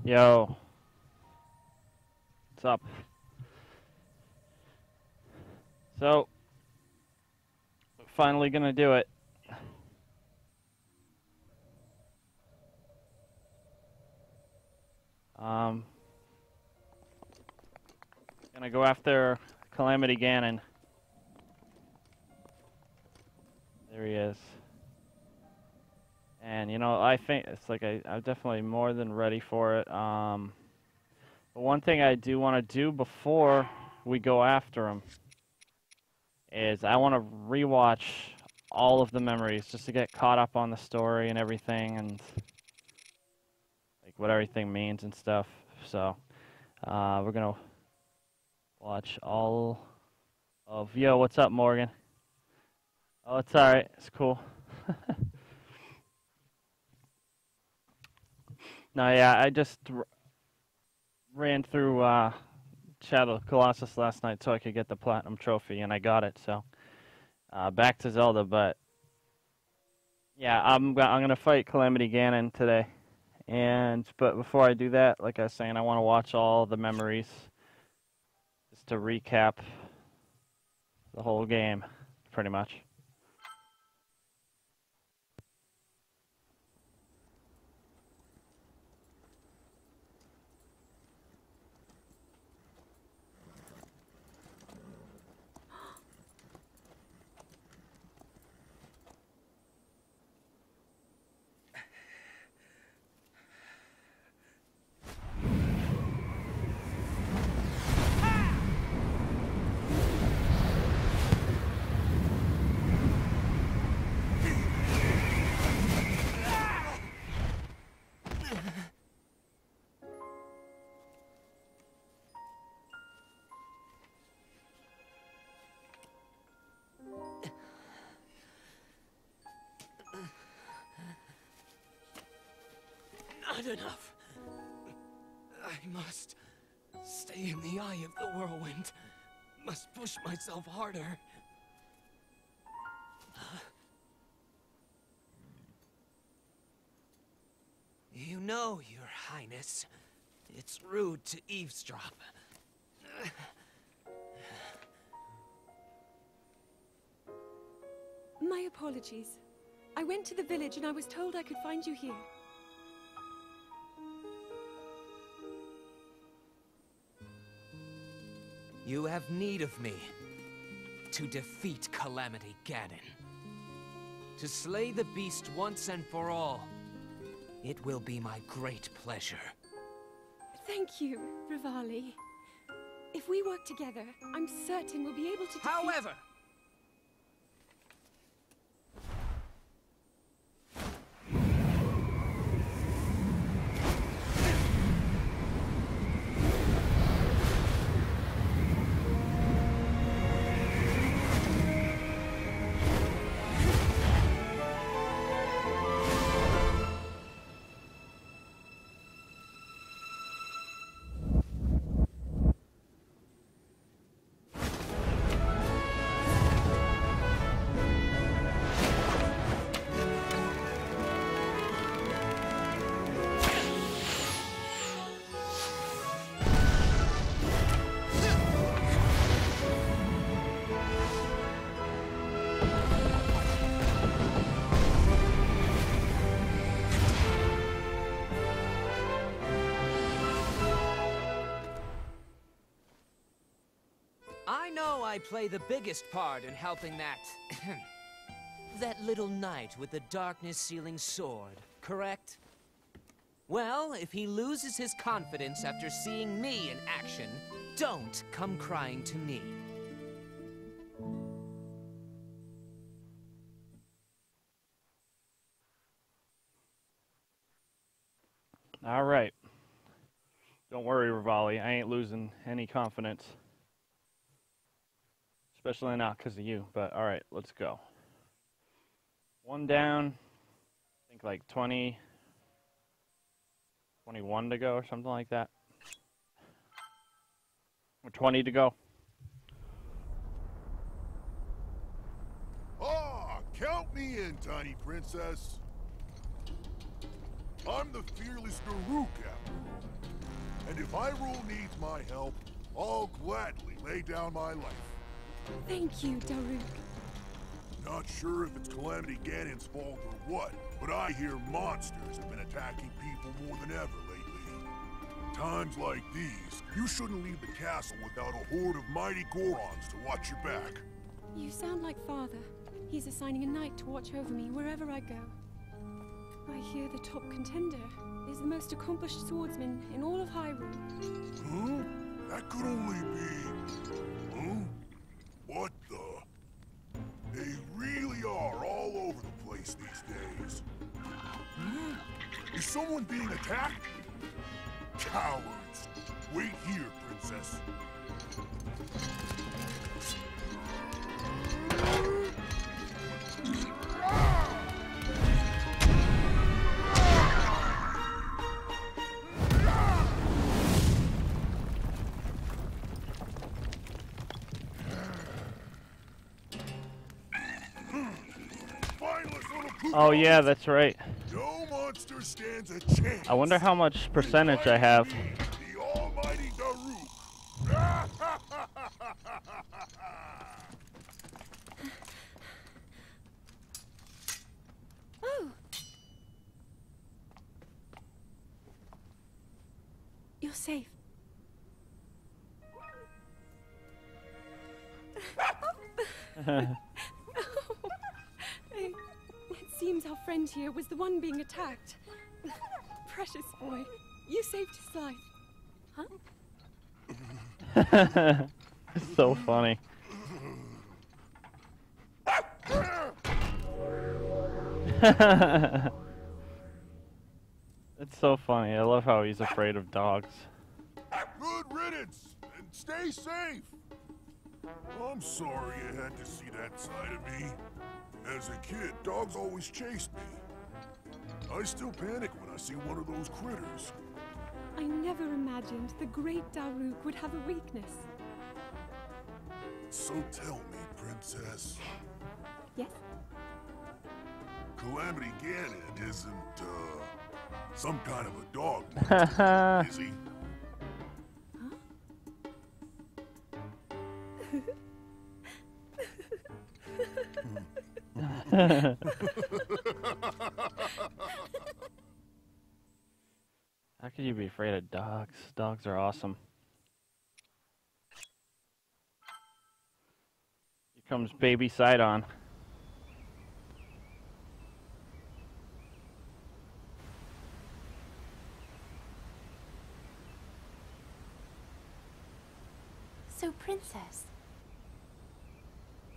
Yo, what's up? So, finally gonna do it. Um, Gonna go after Calamity Ganon. There he is. And you know, I think it's like I'm definitely more than ready for it. But one thing I do want to do before we go after him is I want to rewatch all of the memories just to get caught up on the story and everything and like what everything means and stuff. So we're gonna watch all of. Yo, what's up, Morgan? Oh, it's all right. It's cool. No, yeah, I just ran through Shadow of the Colossus last night so I could get the Platinum Trophy, and I got it. So back to Zelda, but yeah, I'm gonna fight Calamity Ganon today. But before I do that, like I was saying, I want to watch all the memories just to recap the whole game, pretty much. Not enough. I must stay in the eye of the whirlwind. Must push myself harder. You know, Your Highness, it's rude to eavesdrop. My apologies. I went to the village and I was told I could find you here. You have need of me to defeat Calamity Ganon. To slay the beast once and for all. It will be my great pleasure. Thank you, Rivali. If we work together, I'm certain we'll be able to defeat... However, I know I play the biggest part in helping that... that little knight with the darkness-sealing sword, correct? Well, if he loses his confidence after seeing me in action, don't come crying to me. All right. Don't worry, Rivali. I ain't losing any confidence. Especially not because of you, but alright, let's go. One down. I think like 20, 21 to go or something like that. Or 20 to go. Ah, count me in, tiny princess. I'm the fearless Daruk, after all. And if Hyrule needs my help, I'll gladly lay down my life. Thank you, Daruk. Not sure if it's Calamity Ganon's fault or what, but I hear monsters have been attacking people more than ever lately. Times like these, you shouldn't leave the castle without a horde of mighty Gorons to watch your back. You sound like Father. He's assigning a knight to watch over me wherever I go. I hear the top contender is the most accomplished swordsman in all of Hyrule. Huh? That could only be... Huh? What the... They really are all over the place these days. Hmm? Is someone being attacked? Cowards! Wait here, Princess. Oh yeah, that's right. No monster stands a chance. I wonder how much percentage I have. The almighty Daruk. Oh! You're safe. It seems our friend here was the one being attacked. Precious boy, you saved his life. Huh? It's so funny. It's so funny. I love how he's afraid of dogs. Good riddance, and stay safe. I'm sorry you had to see that side of me. As a kid, dogs always chased me. I still panic when I see one of those critters. I never imagined the great Daruk would have a weakness. So tell me, Princess. Yes? Calamity Ganon isn't, some kind of a dog monster, is he? How could you be afraid of dogs? Dogs are awesome. Here comes baby Sidon. So, Princess,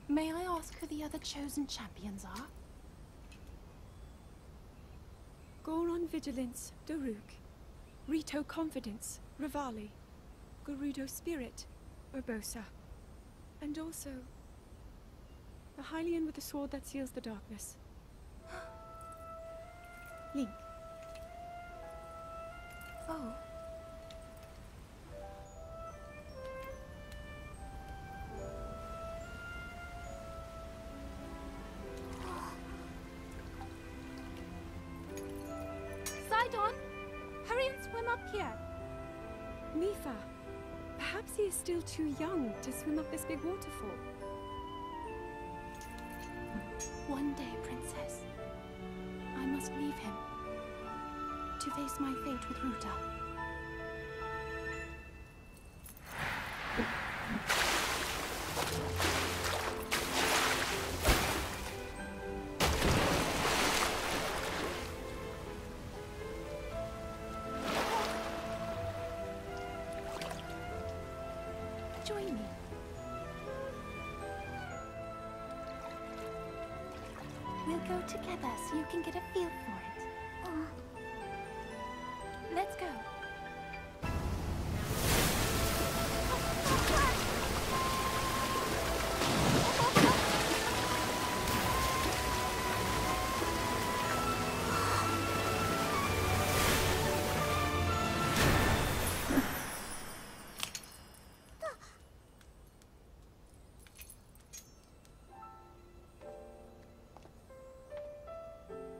may I ask who the other chosen champions are? Goron Vigilance, Daruk. Rito Confidence, Rivali. Gerudo Spirit, Urbosa. And also, the Hylian with the sword that seals the darkness. Link. Oh. Sidon, hurry and swim up here. Mifa. Perhaps he is still too young to swim up this big waterfall. One day, Princess, I must leave him to face my fate with Ruta. Join me. We'll go together so you can get a feel for it. Let's go.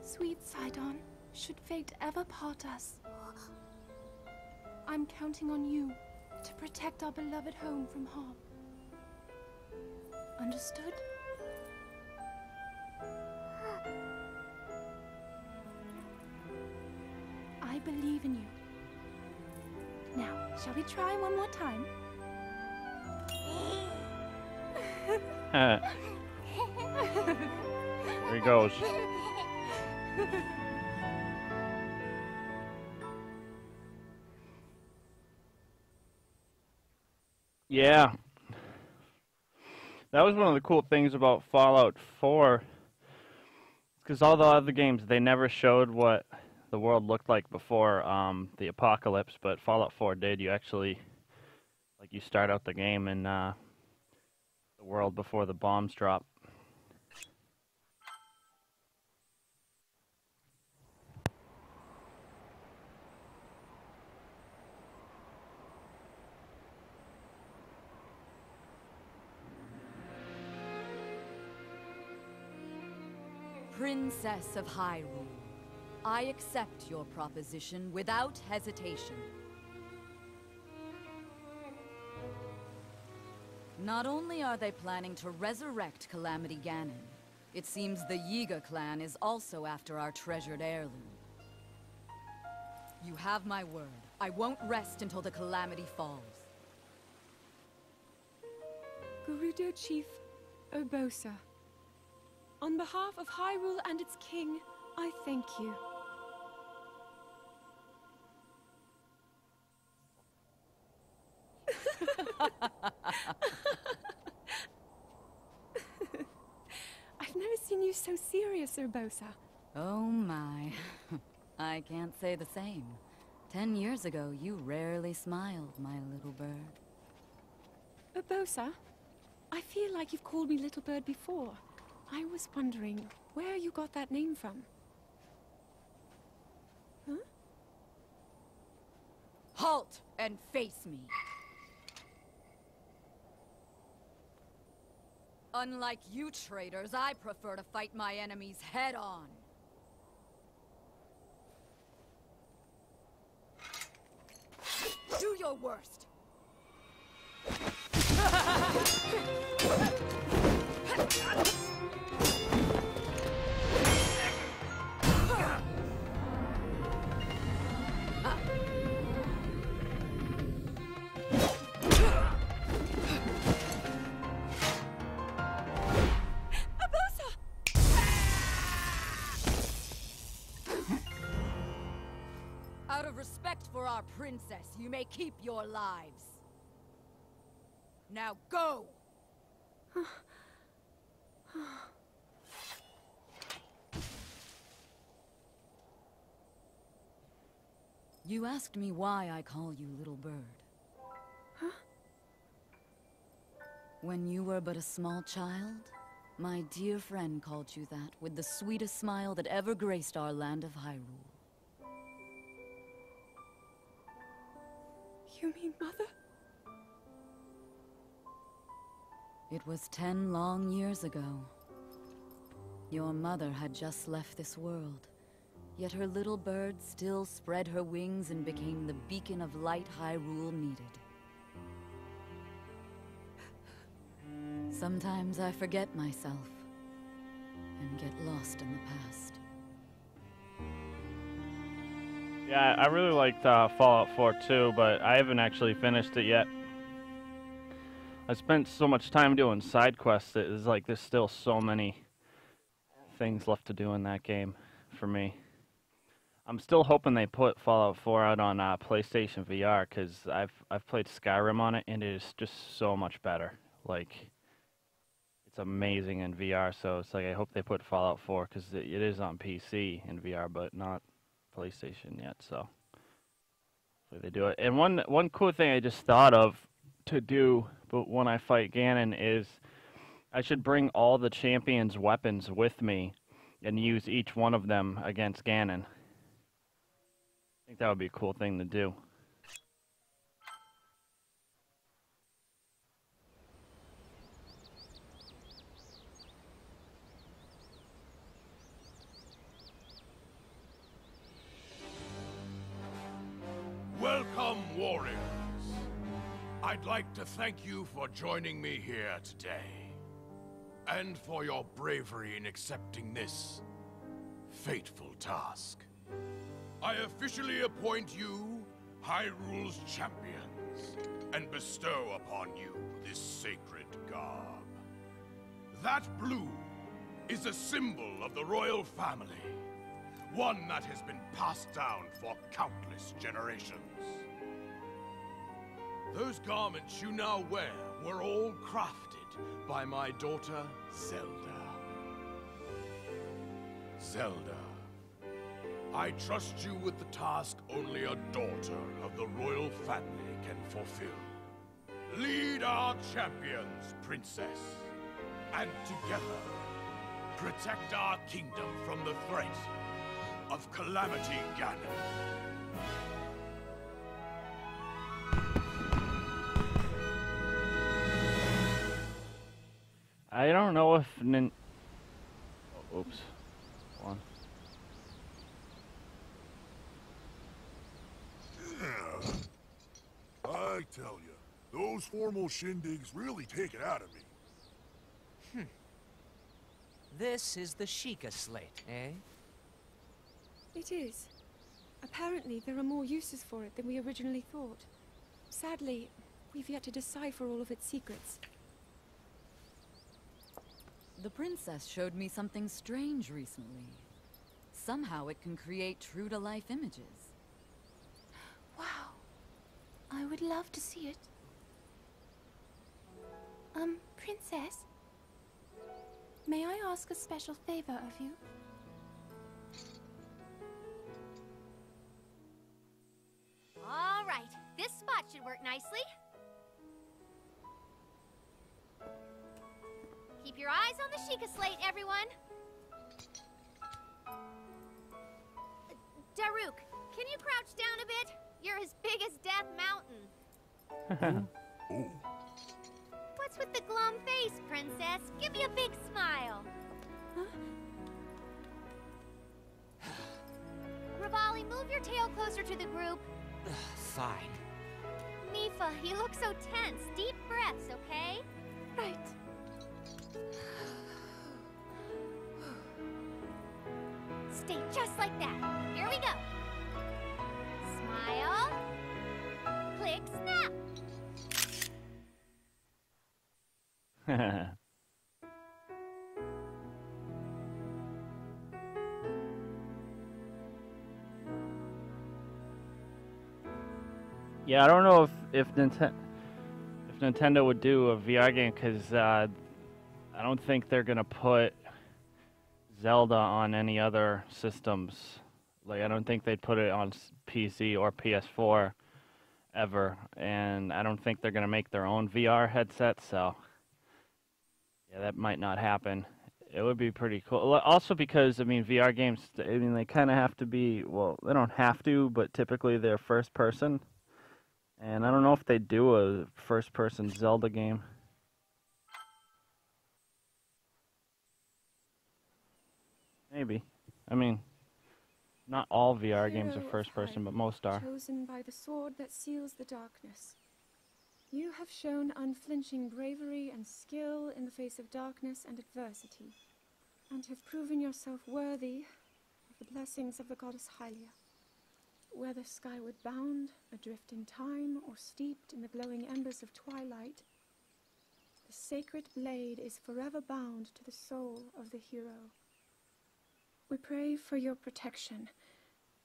Sweet Sidon. fate ever part us, I'm counting on you to protect our beloved home from harm. Understood? I believe in you. Now, shall we try one more time? There he goes. Yeah. That was one of the cool things about Fallout 4. Because all the other games, they never showed what the world looked like before the apocalypse, but Fallout 4 did. You actually, like, you start out the game in the world before the bombs drop. Princess of Hyrule, I accept your proposition without hesitation. Not only are they planning to resurrect Calamity Ganon, it seems the Yiga clan is also after our treasured heirloom. You have my word. I won't rest until the Calamity falls. Gerudo Chief Urbosa. On behalf of Hyrule and its king, I thank you. I've never seen you so serious, Urbosa. Oh my. I can't say the same. 10 years ago, you rarely smiled, my little bird. Urbosa, I feel like you've called me Little Bird before. I was wondering where you got that name from. Huh? Halt and face me. Unlike you traitors, I prefer to fight my enemies head on. Do your worst. Out of respect for our princess, you may keep your lives. Now go! You asked me why I call you Little Bird. Huh? When you were but a small child, my dear friend called you that with the sweetest smile that ever graced our land of Hyrule. You mean Mother? It was 10 long years ago. Your mother had just left this world, yet her little bird still spread her wings and became the beacon of light Hyrule needed. Sometimes I forget myself and get lost in the past. Yeah, I really liked Fallout 4 too, but I haven't actually finished it yet. I spent so much time doing side quests that it's like there's still so many things left to do in that game for me. I'm still hoping they put Fallout 4 out on PlayStation VR because I've played Skyrim on it and it is just so much better. Like, it's amazing in VR. So it's like I hope they put Fallout 4 because it is on PC in VR, but not PlayStation yet. So they do it. And one cool thing I just thought of to do, but when I fight Ganon, is I should bring all the champions' weapons with me and use each one of them against Ganon. I think that would be a cool thing to do. warriors, I'd like to thank you for joining me here today, and for your bravery in accepting this fateful task. I officially appoint you Hyrule's champions, and bestow upon you this sacred garb. That blue is a symbol of the royal family, one that has been passed down for countless generations. Those garments you now wear were all crafted by my daughter, Zelda. Zelda, I trust you with the task only a daughter of the royal family can fulfill. Lead our champions, Princess, and together, protect our kingdom from the threat of Calamity Ganon. I don't know if oops. Hold on. Yeah. I tell you, those formal shindigs really take it out of me. This is the Sheikah slate, eh? It is. Apparently, there are more uses for it than we originally thought. Sadly, we've yet to decipher all of its secrets. The princess showed me something strange recently. Somehow it can create true-to-life images. Wow. I would love to see it. Princess? May I ask a special favor of you? All right, this spot should work nicely. Keep your eyes on the Sheikah slate, everyone. Daruk, can you crouch down a bit? You're as big as Death Mountain. Oh. What's with the glum face, Princess? Give me a big smile. Huh? Rivali, move your tail closer to the group. Fine. Mifa, you look so tense. Deep breaths, okay? Right. Stay just like that. Here we go. Smile. Click, snap. Yeah, I don't know if Nintendo would do a VR game, because I don't think they're gonna put Zelda on any other systems. Like, I don't think they'd put it on PC or PS4 ever, and I don't think they're gonna make their own VR headset. So yeah, that might not happen. It would be pretty cool. Also because, I mean, VR games, I mean, they kind of have to be, well, they don't have to, but typically they're first person. And I don't know if they do a first person Zelda game. Maybe. I mean, not all VR games are Hero of first person, but Hyrule, most are. Chosen by the sword that seals the darkness. You have shown unflinching bravery and skill in the face of darkness and adversity, and have proven yourself worthy of the blessings of the goddess Hylia. Whether skyward bound, adrift in time, or steeped in the glowing embers of twilight, the sacred blade is forever bound to the soul of the hero. We pray for your protection,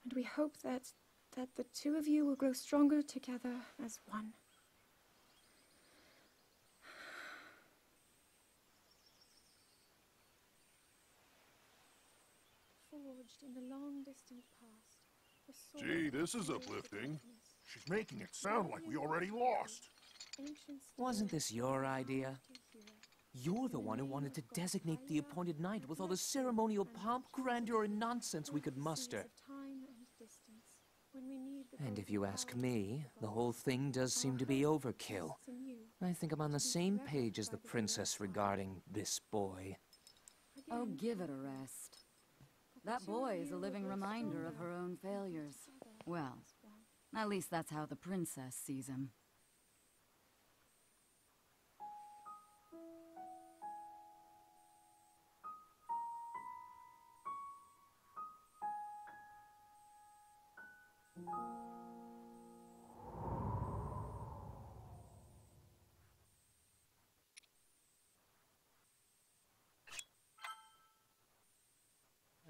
and we hope that the two of you will grow stronger together as one. Forged in the long distant past, the sword Gee, this is of the uplifting. darkness, She's making it sound like we already lost. ancient Wasn't stories this your of idea? the hero. You're the one who wanted to designate the appointed night with all the ceremonial pomp, grandeur, and nonsense we could muster. And if you ask me, the whole thing does seem to be overkill. I think I'm on the same page as the princess regarding this boy. Oh, give it a rest. That boy is a living reminder of her own failures. Well, At least that's how the princess sees him.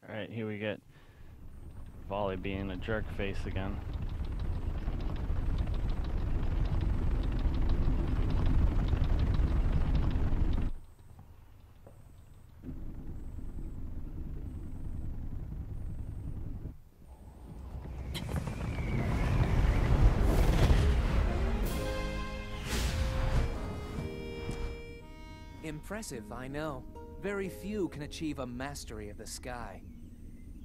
Alright, here we get Volley being a jerk face again. Impressive, I know. Very few can achieve a mastery of the sky.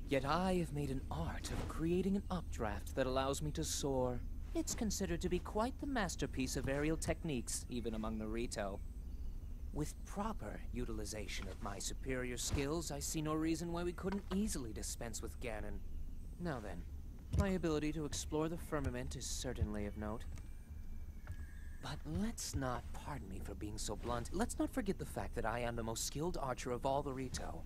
Yet I have made an art of creating an updraft that allows me to soar. It's considered to be quite the masterpiece of aerial techniques, even among the Rito. With proper utilization of my superior skills, I see no reason why we couldn't easily dispense with Ganon. Now then, my ability to explore the firmament is certainly of note. But let's not, pardon me for being so blunt, let's not forget the fact that I am the most skilled archer of all the Rito.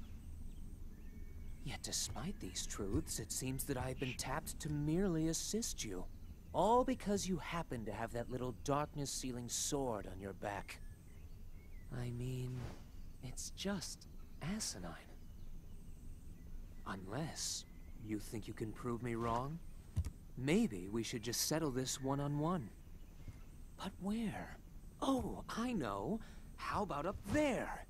Yet despite these truths, it seems that I've been tapped to merely assist you. All because you happen to have that little darkness-sealing sword on your back. I mean, it's just asinine. Unless you think you can prove me wrong, maybe we should just settle this one-on-one. But where? Oh, I know. How about up there?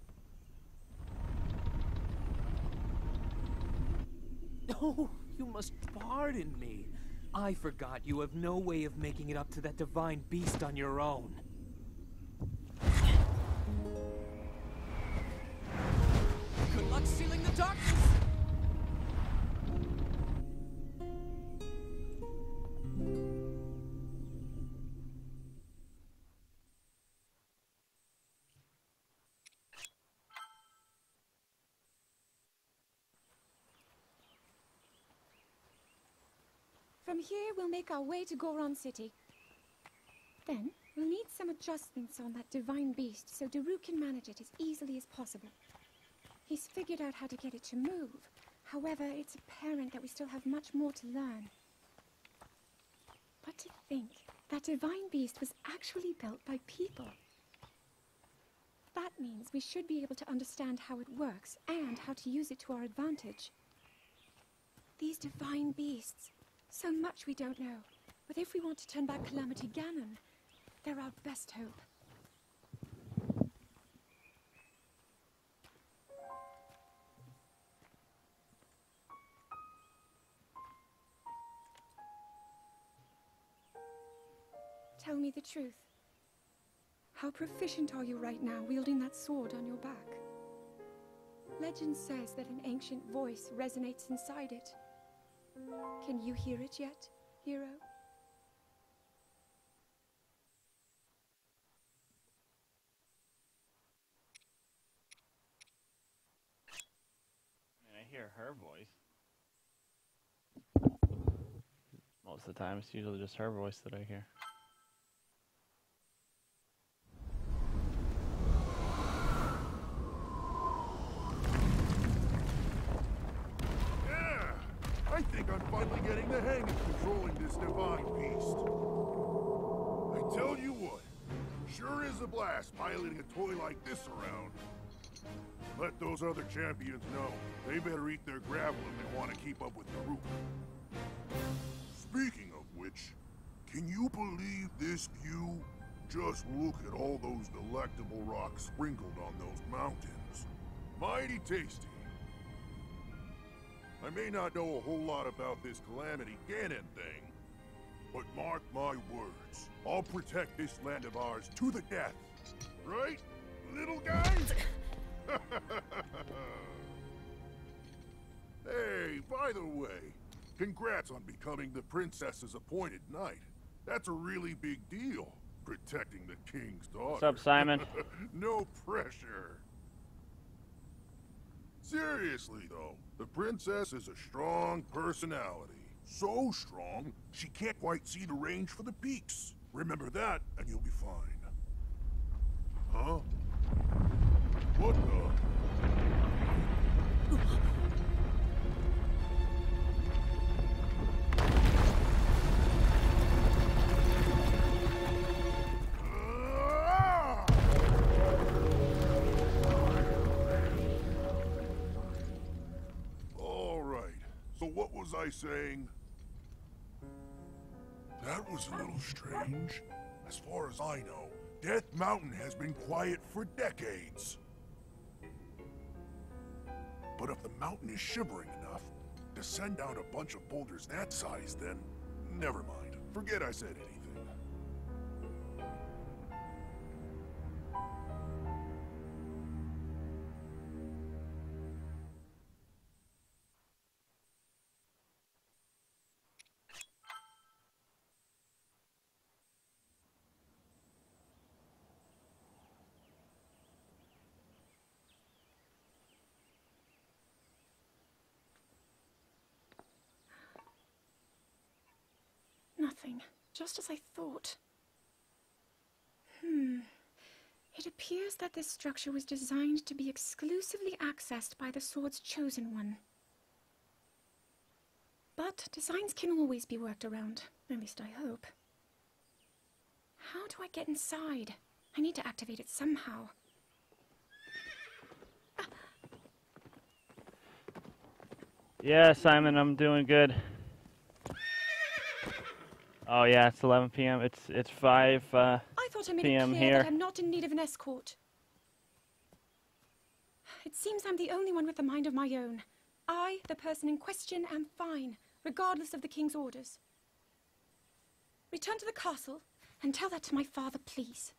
Oh, you must pardon me. I forgot you have no way of making it up to that divine beast on your own. Good luck sealing the darkness! From here, we'll make our way to Goron City. Then, we'll need some adjustments on that divine beast so Daruk can manage it as easily as possible. He's figured out how to get it to move. However, it's apparent that we still have much more to learn. But to think, that divine beast was actually built by people. That means we should be able to understand how it works and how to use it to our advantage. These divine beasts, so much we don't know. But if we want to turn back Calamity Ganon, they're our best hope. Tell me the truth. How proficient are you right now wielding that sword on your back? Legend says that an ancient voice resonates inside it. Can you hear it yet, hero? I hear her voice. Most of the time, it's usually just her voice that I hear. Yeah! I think I'm finally getting the hang of controlling this divine beast. I tell you what, sure is a blast piloting a toy like this around. Let those other champions know. They better eat their gravel if they want to keep up with Daruk. Speaking of which, can you believe this view? Just look at all those delectable rocks sprinkled on those mountains. Mighty tasty. I may not know a whole lot about this Calamity Ganon thing, but mark my words, I'll protect this land of ours to the death. Right, little guy? Hey, by the way, congrats on becoming the princess's appointed knight. That's a really big deal, protecting the king's daughter. What's up, Simon? No pressure. Seriously, though, the princess is a strong personality. So strong, she can't quite see the range for the peaks. Remember that, and you'll be fine. Huh? What the? All right. So what was I saying? That was a little strange. As far as I know, Death Mountain has been quiet for decades. But if the mountain is shivering enough to send down a bunch of boulders that size, then never mind. Forget I said anything. Nothing. Just as I thought. It appears that this structure was designed to be exclusively accessed by the sword's chosen one. But designs can always be worked around. At least I hope. How do I get inside? I need to activate it somehow. Yeah, Simon, I'm doing good. Oh yeah, it's 11 p.m. It's 5 I thought I made it p.m. clear here. that I'm not in need of an escort. It seems I'm the only one with a mind of my own. I, the person in question, am fine, regardless of the king's orders. Return to the castle and tell that to my father, please.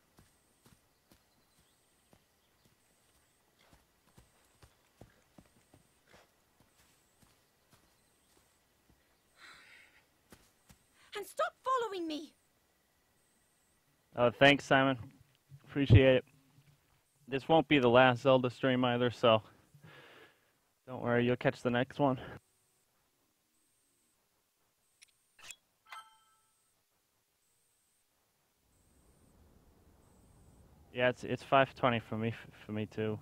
And stop following me! Oh, thanks, Simon. Appreciate it. This won't be the last Zelda stream either, so don't worry, you'll catch the next one. Yeah, it's 5:20 for me too.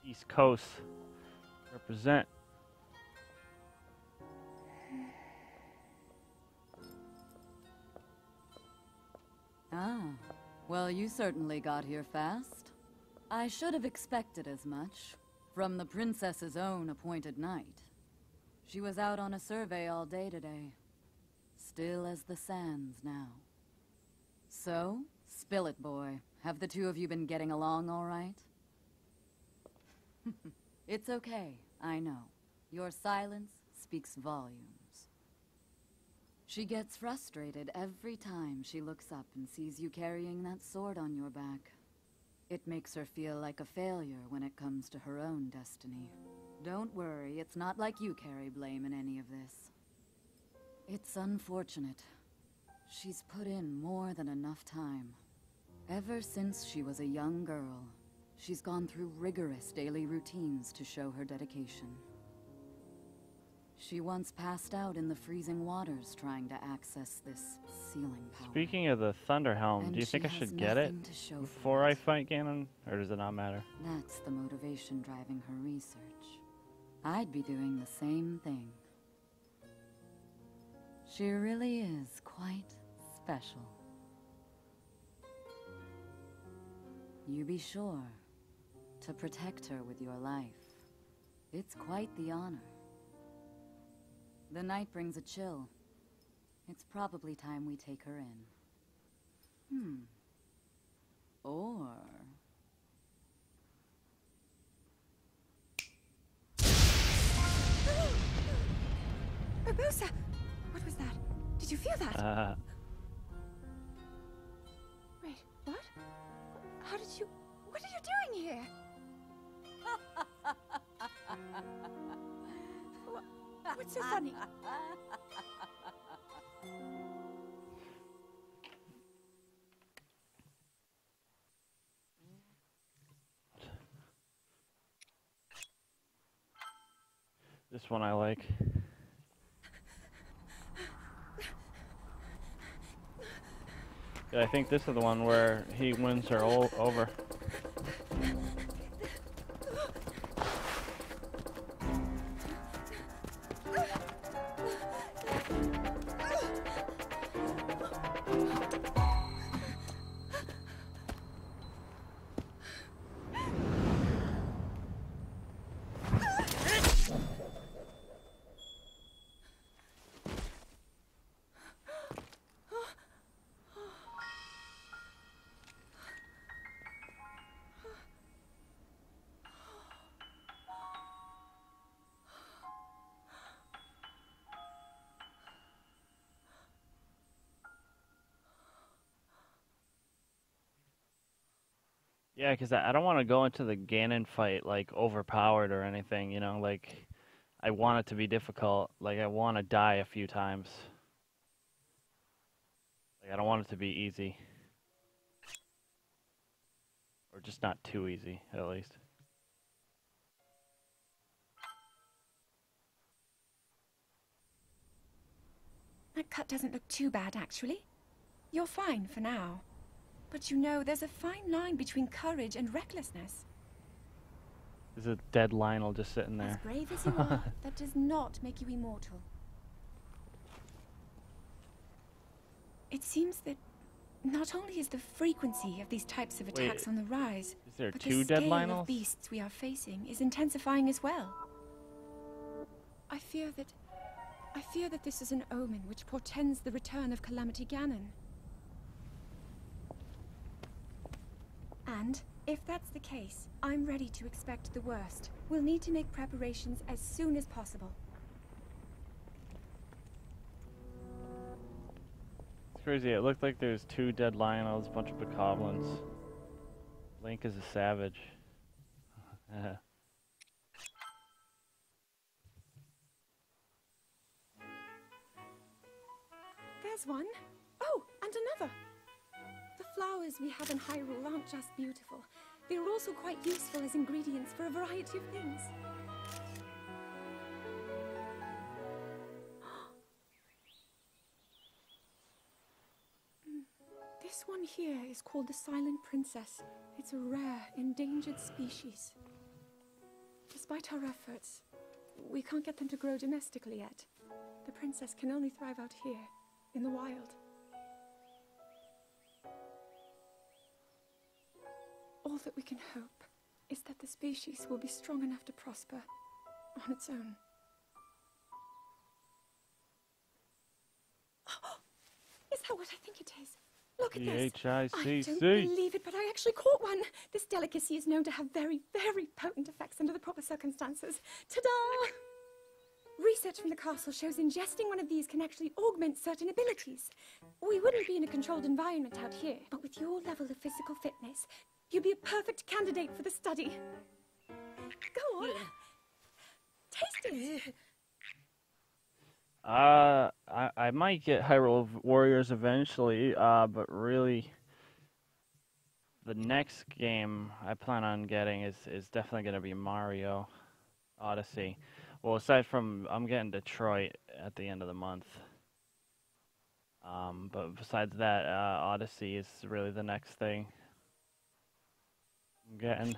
East Coast represent. Ah, well, you certainly got here fast. I should have expected as much, from the princess's own appointed knight. She was out on a survey all day today. Still as the sands now. So, spill it, boy. Have the two of you been getting along all right? It's okay, I know. Your silence speaks volumes. She gets frustrated every time she looks up and sees you carrying that sword on your back. It makes her feel like a failure when it comes to her own destiny. Don't worry, it's not like you carry blame in any of this. It's unfortunate. She's put in more than enough time. Ever since she was a young girl, she's gone through rigorous daily routines to show her dedication. She once passed out in the freezing waters trying to access this sealing power. Speaking of the Thunder Helm, And do you think I she should has get it nothing to show for before I it. fight Ganon, or does it not matter? That's the motivation driving her research. I'd be doing the same thing. She really is quite special. You be sure to protect her with your life. It's quite the honor. The night brings a chill. It's probably time we take her in. Or... Barbosa! What was that? Did you feel that? Wait, what? How did you... What are you doing here? What's so funny? This one I like. Yeah, I think this is the one where he wins her over. Yeah, because I don't want to go into the Ganon fight like overpowered or anything, you know, like I want it to be difficult. Like I want to die a few times. Like I don't want it to be easy. Or just not too easy, at least. That cut doesn't look too bad, actually. You're fine for now. But you know, there's a fine line between courage and recklessness. There's a dead Lionel just sitting As there. brave as you are, that does not make you immortal. It seems that not only is the frequency of these types of attacks on the rise, Is there but two the dead scale Lionels? of beasts we are facing is intensifying as well. I fear that this is an omen which portends the return of Calamity Ganon. And if that's the case, I'm ready to expect the worst. We'll need to make preparations as soon as possible. It's crazy. It looked like there's two dead Lionels, a bunch of bokoblins. Link is a savage. There's one. Oh, and another. The flowers we have in Hyrule aren't just beautiful. They're also quite useful as ingredients for a variety of things. This one here is called the Silent Princess. It's a rare, endangered species. Despite our efforts, we can't get them to grow domestically yet. The princess can only thrive out here, in the wild. All that we can hope is that the species will be strong enough to prosper on its own. Is that what I think it is? Look at this. I don't believe it, but I actually caught one. This delicacy is known to have very, very potent effects under the proper circumstances. Ta-da! Research from the castle shows ingesting one of these can actually augment certain abilities. We wouldn't be in a controlled environment out here, but with your level of physical fitness, you'd be a perfect candidate for the study. Go on. Taste it. I might get Hyrule Warriors eventually, but really, the next game I plan on getting is definitely going to be Mario Odyssey. Well, aside from, I'm getting Detroit at the end of the month. But besides that, Odyssey is really the next thing I'm getting.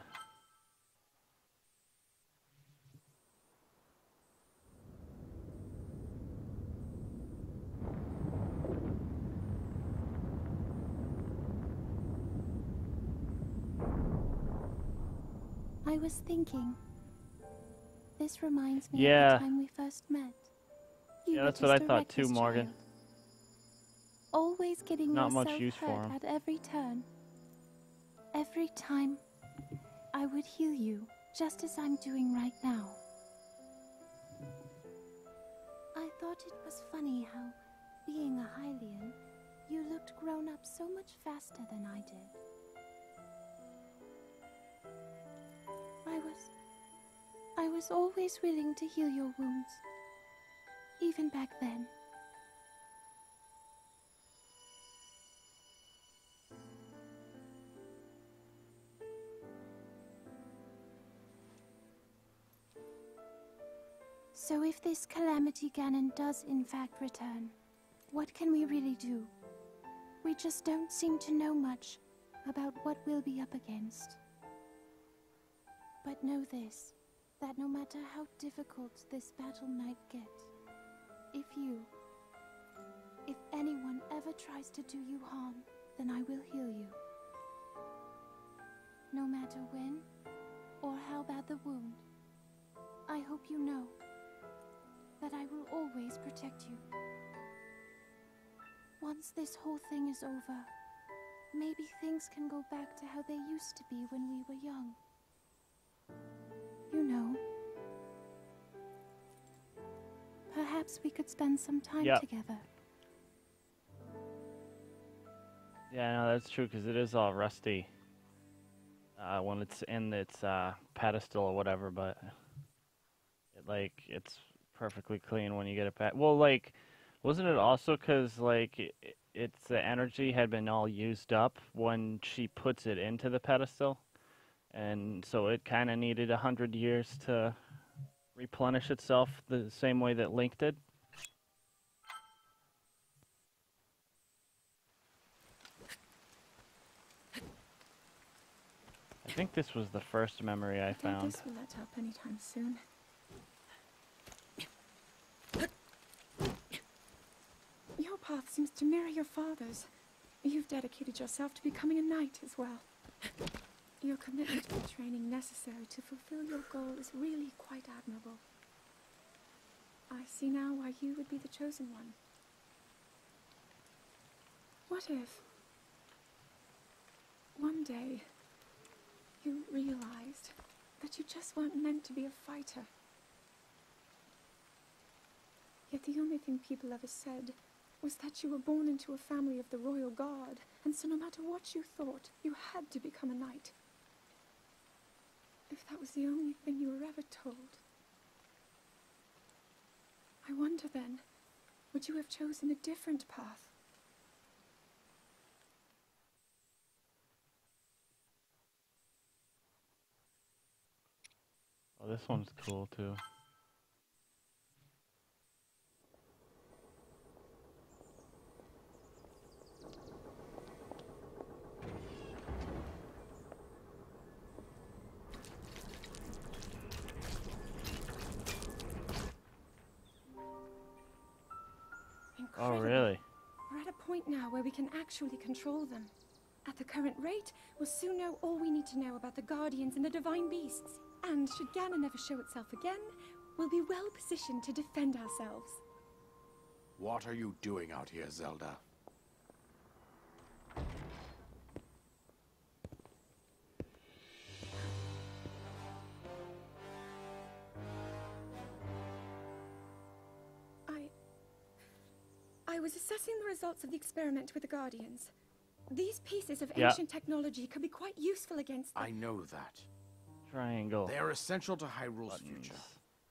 I was thinking, this reminds me Yeah. of the time we first met. You Yeah, were that's what I just a thought too, reckless Morgan. child, always getting Not much yourself use hurt for 'em. at every turn. Every time, I would heal you, just as I'm doing right now. I thought it was funny how, being a Hylian, you looked grown up so much faster than I did. I was always willing to heal your wounds, even back then. So if this Calamity Ganon does in fact return, what can we really do? We just don't seem to know much about what we'll be up against. But know this, that no matter how difficult this battle might get, if anyone ever tries to do you harm, then I will heal you. No matter when or how bad the wound, I hope you know that I will always protect you. Once this whole thing is over, maybe things can go back to how they used to be when we were young. You know. Perhaps we could spend some time together. Yeah, no, that's true, because it is all rusty when it's in its pedestal or whatever, but it's perfectly clean when you get it back. Well, like, wasn't it also because, like, it's the energy had been all used up when she puts it into the pedestal? And so it kind of needed 100 years to replenish itself the same way that Link did? I think this was the first memory I found. I don't guess we'll let up anytime soon. Your path seems to mirror your father's. You've dedicated yourself to becoming a knight as well. Your commitment to the training necessary to fulfill your goal is really quite admirable. I see now why you would be the chosen one. What if one day you realized that you just weren't meant to be a fighter? Yet the only thing people ever said was that you were born into a family of the royal guard, and so no matter what you thought, you had to become a knight. If that was the only thing you were ever told, I wonder then, would you have chosen a different path? Oh, this one's cool too. Incredible. Oh, really? We're at a point now where we can actually control them. At the current rate, we'll soon know all we need to know about the Guardians and the Divine Beasts. And should Ganon ever show itself again, we'll be well positioned to defend ourselves. What are you doing out here, Zelda? I was assessing the results of the experiment with the Guardians. These pieces of ancient technology could be quite useful against them. I know that. Triangle. They are essential to Hyrule's future,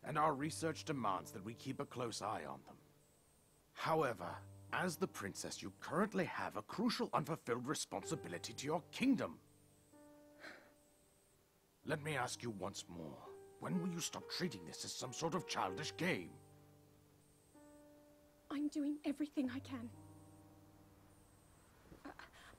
and our research demands that we keep a close eye on them. However, as the princess, you currently have a crucial unfulfilled responsibility to your kingdom. Let me ask you once more, when will you stop treating this as some sort of childish game? I'm doing everything I can.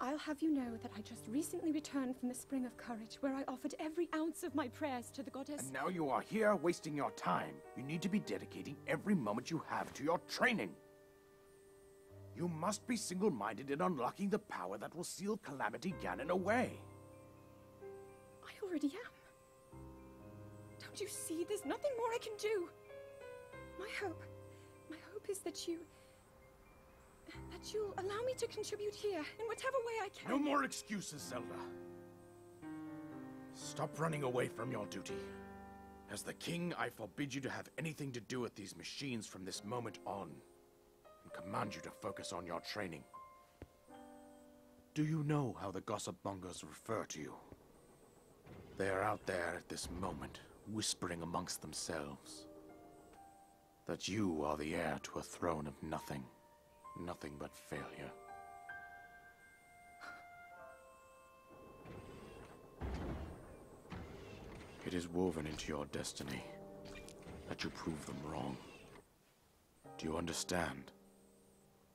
I'll have you know that I just recently returned from the Spring of Courage, where I offered every ounce of my prayers to the goddess. And now you are here wasting your time. You need to be dedicating every moment you have to your training. You must be single-minded in unlocking the power that will seal Calamity Ganon away. I already am. Don't you see? There's nothing more I can do. My hope is that you'll allow me to contribute here in whatever way I can. No more excuses, Zelda. Stop running away from your duty. As the king, I forbid you to have anything to do with these machines from this moment on, and command you to focus on your training. Do you know how the gossip mongers refer to you? They are out there at this moment, whispering amongst themselves that you are the heir to a throne of nothing. Nothing but failure. It is woven into your destiny. Let you prove them wrong. Do you understand?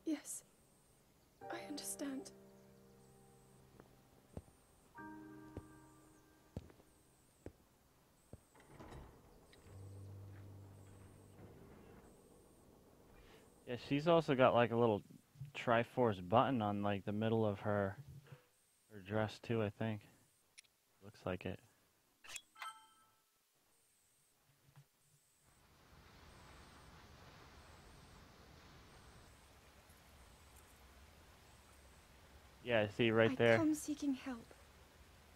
Yes, I understand. Yeah, she's also got like a little Triforce button on like the middle of her dress too, I think. Looks like it. Yeah, I see right there. I come seeking help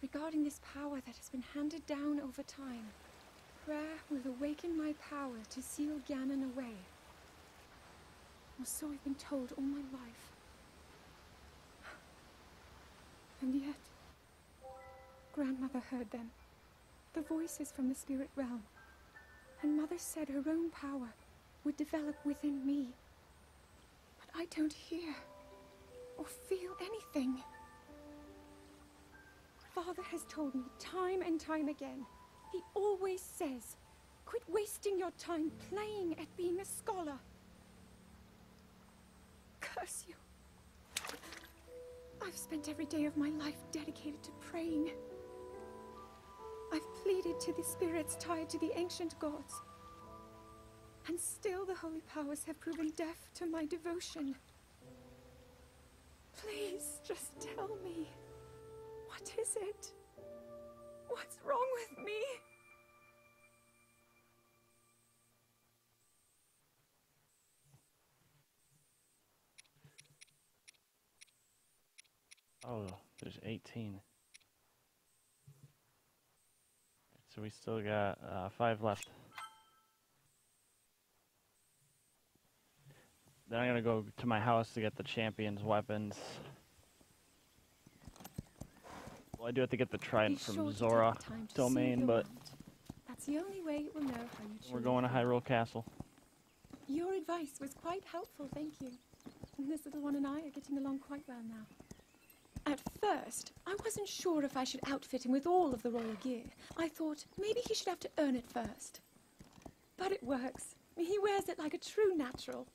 regarding this power that has been handed down over time. Prayer will awaken my power to seal Ganon away. Or so I've been told all my life. And yet, Grandmother heard them. The voices from the spirit realm. And Mother said her own power would develop within me. But I don't hear or feel anything. Father has told me time and time again. He always says, quit wasting your time playing at being a scholar. Curse you. I've spent every day of my life dedicated to praying. I've pleaded to the spirits tied to the ancient gods. And still the holy powers have proven deaf to my devotion. Please, just tell me. What is it? What's wrong with me? Oh, there's 18. So we still got 5 left. Then I'm gonna go to my house to get the champion's weapons. Well, I do have to get the trident from Zora domain, but that's the only way it will know how you choose. We're going to Hyrule Castle. Your advice was quite helpful, thank you. And this little one and I are getting along quite well now. At first, I wasn't sure if I should outfit him with all of the royal gear. I thought maybe he should have to earn it first. But it works. He wears it like a true natural.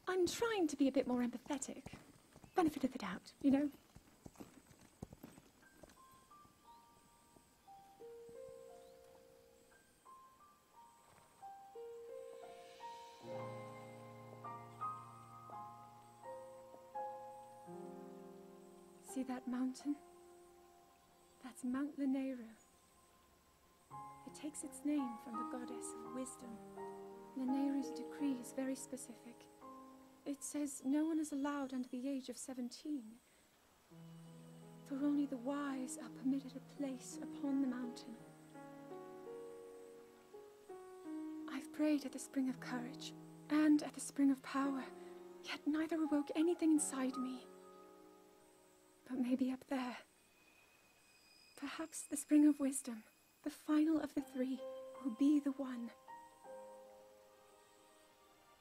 I'm trying to be a bit more empathetic. Benefit of the doubt, you know? See that mountain? That's Mount Lanayru. It takes its name from the goddess of wisdom. Lanayru's decree is very specific. It says no one is allowed under the age of 17. For only the wise are permitted a place upon the mountain. I've prayed at the Spring of Courage and at the Spring of Power, yet neither awoke anything inside me. But maybe up there. Perhaps the Spring of Wisdom, the final of the 3, will be the one.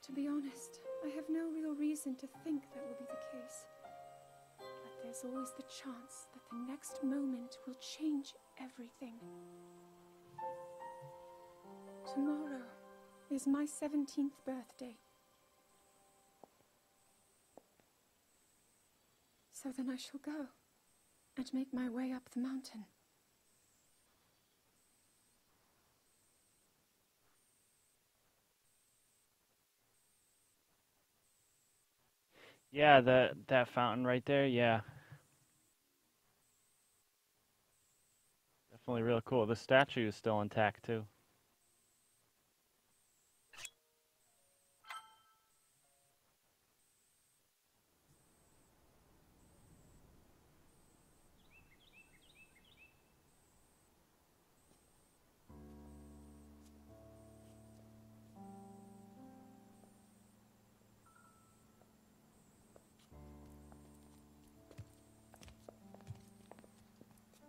To be honest, I have no real reason to think that will be the case. But there's always the chance that the next moment will change everything. Tomorrow is my 17th birthday. So then I shall go and make my way up the mountain. Yeah, that fountain right there, yeah. Definitely real cool. The statue is still intact too.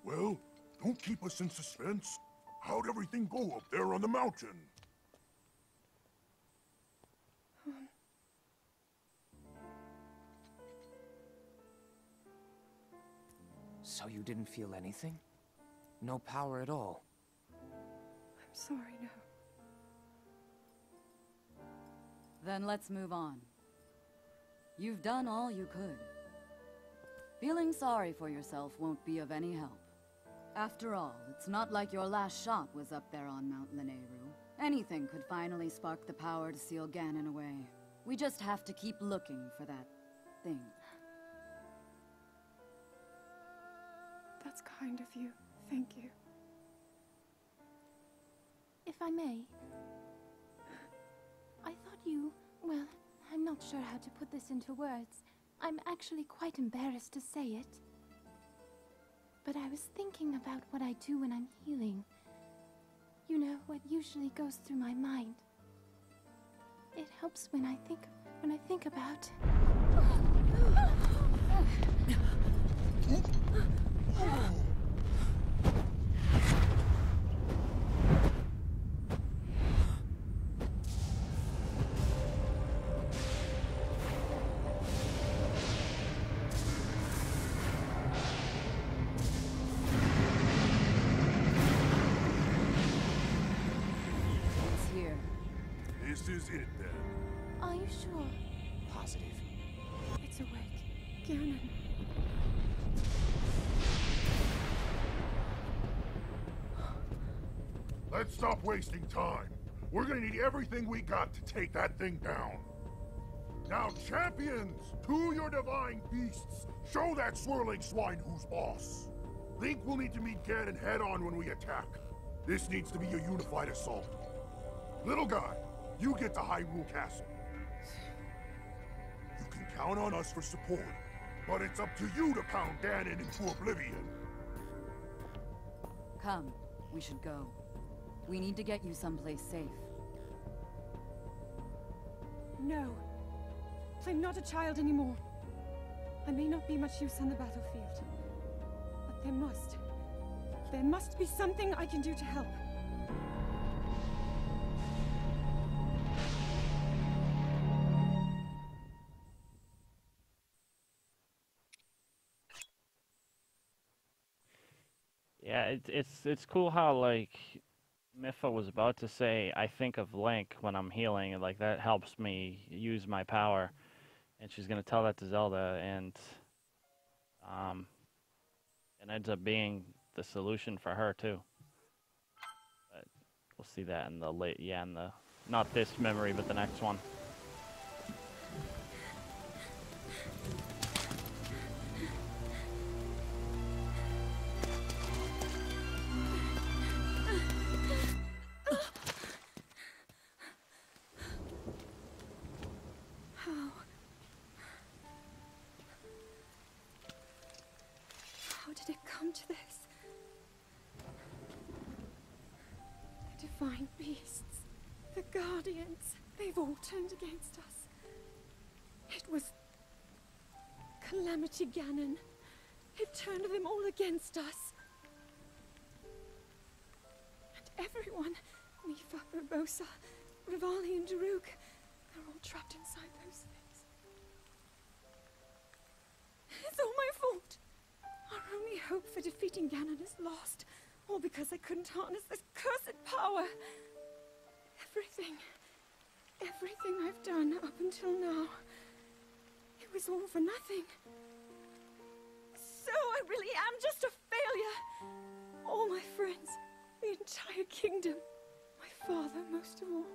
Well, don't keep us in suspense. How'd everything go up there on the mountain? So you didn't feel anything? No power at all? I'm sorry, no. Then let's move on. You've done all you could. Feeling sorry for yourself won't be of any help. After all, it's not like your last shot was up there on Mount Lanayru. Anything could finally spark the power to seal Ganon away. We just have to keep looking for that thing. That's kind of you. Thank you. If I may, I thought you... well, I'm not sure how to put this into words. I'm actually quite embarrassed to say it. But I was thinking about what I do when I'm healing. You know, what usually goes through my mind. It helps when I think about... This is it, then. Are you sure? Positive. It's awake. Ganon. Let's stop wasting time. We're gonna need everything we got to take that thing down. Now, champions, to your divine beasts, show that swirling swine who's boss. Link will need to meet Ganon head-on when we attack. This needs to be a unified assault. Little guy, you get to Hyrule Castle. You can count on us for support, but it's up to you to pound Ganon into oblivion. Come, we should go. We need to get you someplace safe. No. I'm not a child anymore. I may not be much use on the battlefield, but there must be something I can do to help. Yeah, it's cool how, like, Mipha was about to say, I think of Link when I'm healing, and like that helps me use my power. And she's gonna tell that to Zelda, and it ends up being the solution for her too. But we'll see that in the not this memory, but the next one. How did it come to this? The divine beasts, the guardians, they've all turned against us. It was Calamity Ganon. It turned them all against us. And everyone, Mipha, Urbosa, Rivali and Daruk, they're all trapped inside those things. It's all my fault. Our only hope for defeating Ganon is lost, all because I couldn't harness this cursed power. Everything I've done up until now, it was all for nothing. So I really am just a failure. All my friends, the entire kingdom, my father most of all.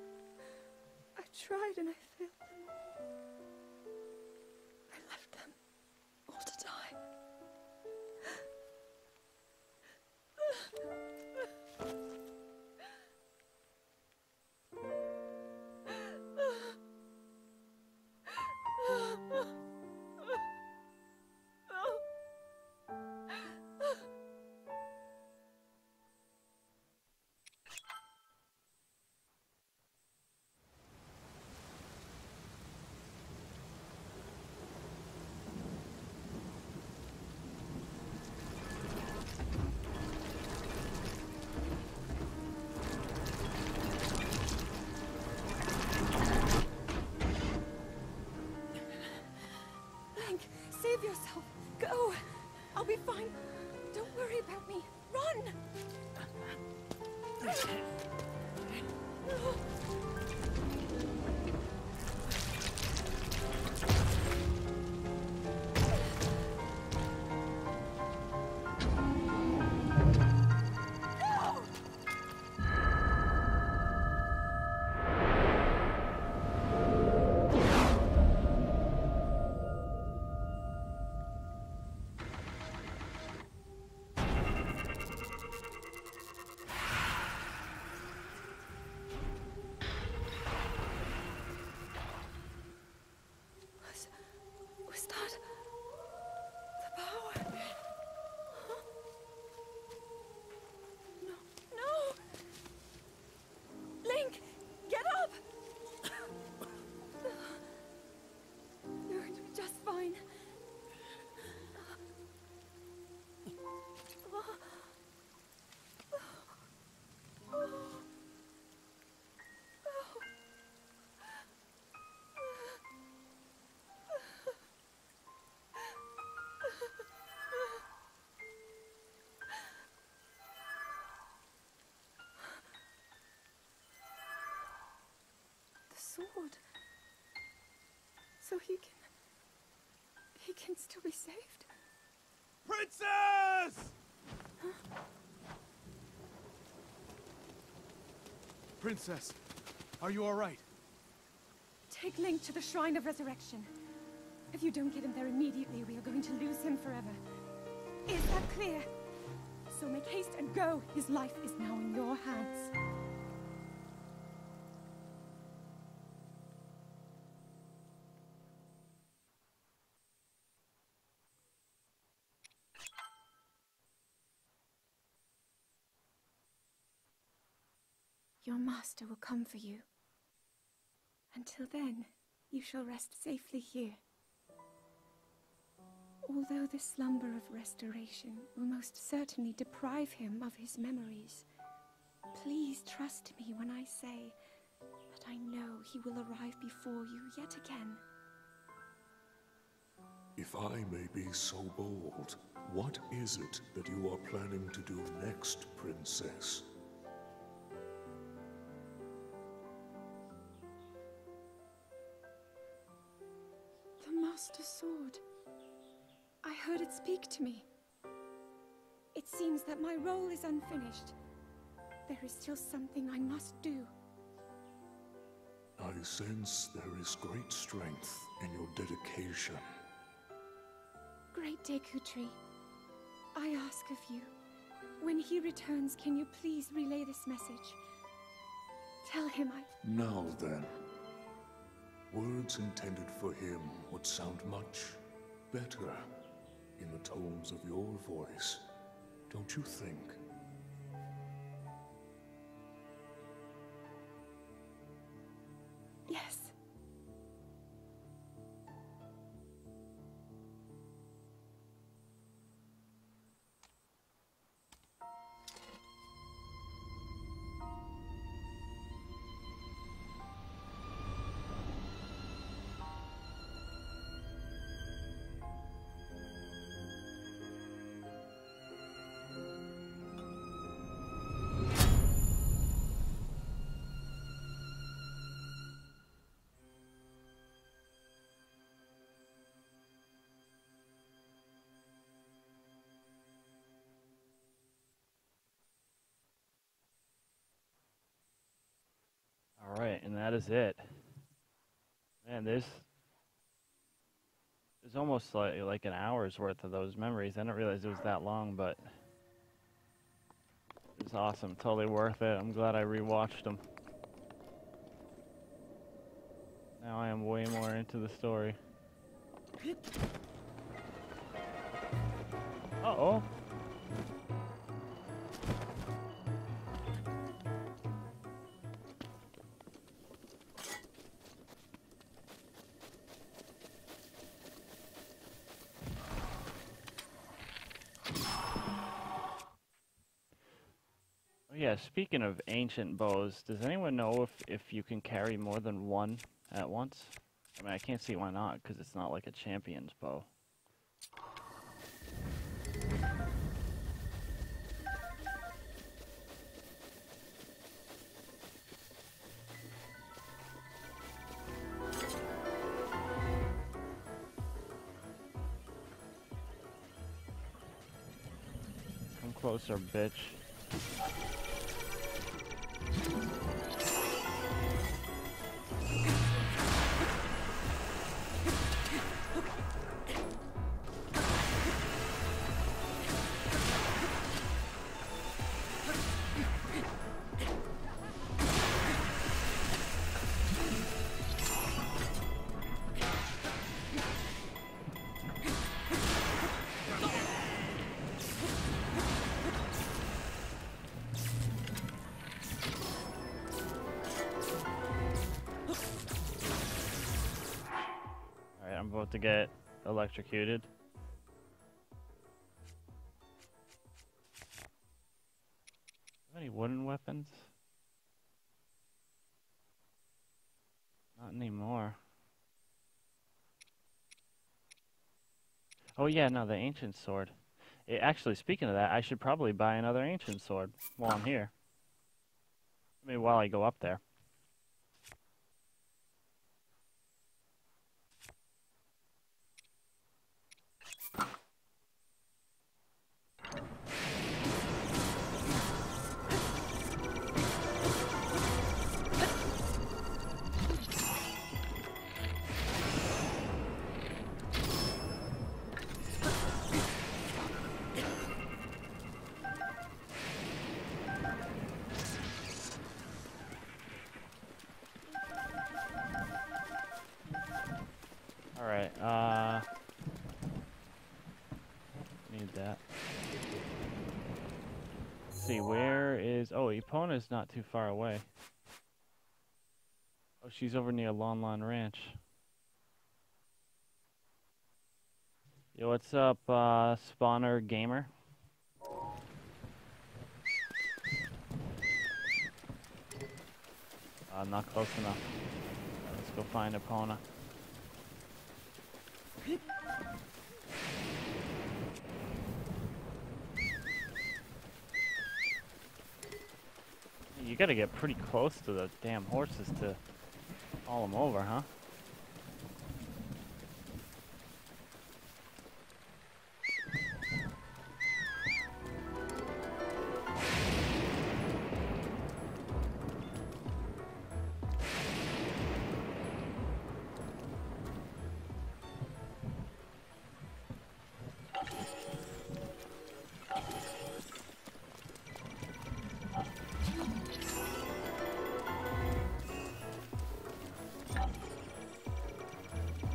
I tried and I failed them all. I left them all to die. Save yourself. Go. I'll be fine. Don't worry about me. Run! sword. So he can still be saved. Princess! Princess, are you all right? Take Link to the Shrine of Resurrection. If you don't get him there immediately, we are going to lose him forever. Is that clear? So make haste and go. His life is now in your hands. Your master will come for you. Until then, you shall rest safely here. Although the slumber of restoration will most certainly deprive him of his memories, please trust me when I say that I know he will arrive before you yet again. If I may be so bold, what is it that you are planning to do next, Princess? The Master Sword. I heard it speak to me. It seems that my role is unfinished. There is still something I must do. I sense there is great strength in your dedication. Great Dekutri, I ask of you, when he returns, can you please relay this message? Tell him Now then, words intended for him would sound much better in the tones of your voice, don't you think? Yes. Alright, and that is it. Man, there's almost like an hour's worth of those memories. I didn't realize it was that long, but it's awesome. Totally worth it. I'm glad I rewatched them. Now I am way more into the story. Uh-oh. Yeah, speaking of ancient bows, does anyone know if you can carry more than one at once? I mean, I can't see why not, because it's not like a champion's bow. Come closer, bitch. I'm about to get electrocuted. Any wooden weapons? Not anymore. Oh yeah, no, the ancient sword. Actually, speaking of that, I should probably buy another ancient sword while I'm here. I mean, while I go up there. Alright, need that. Let's see, where is... Oh, Epona's not too far away. Oh, she's over near Lon Lon Ranch. Yo, what's up, Spawner Gamer? Not close enough. Let's go find Epona. You gotta get pretty close to the damn horses to haul them over, huh?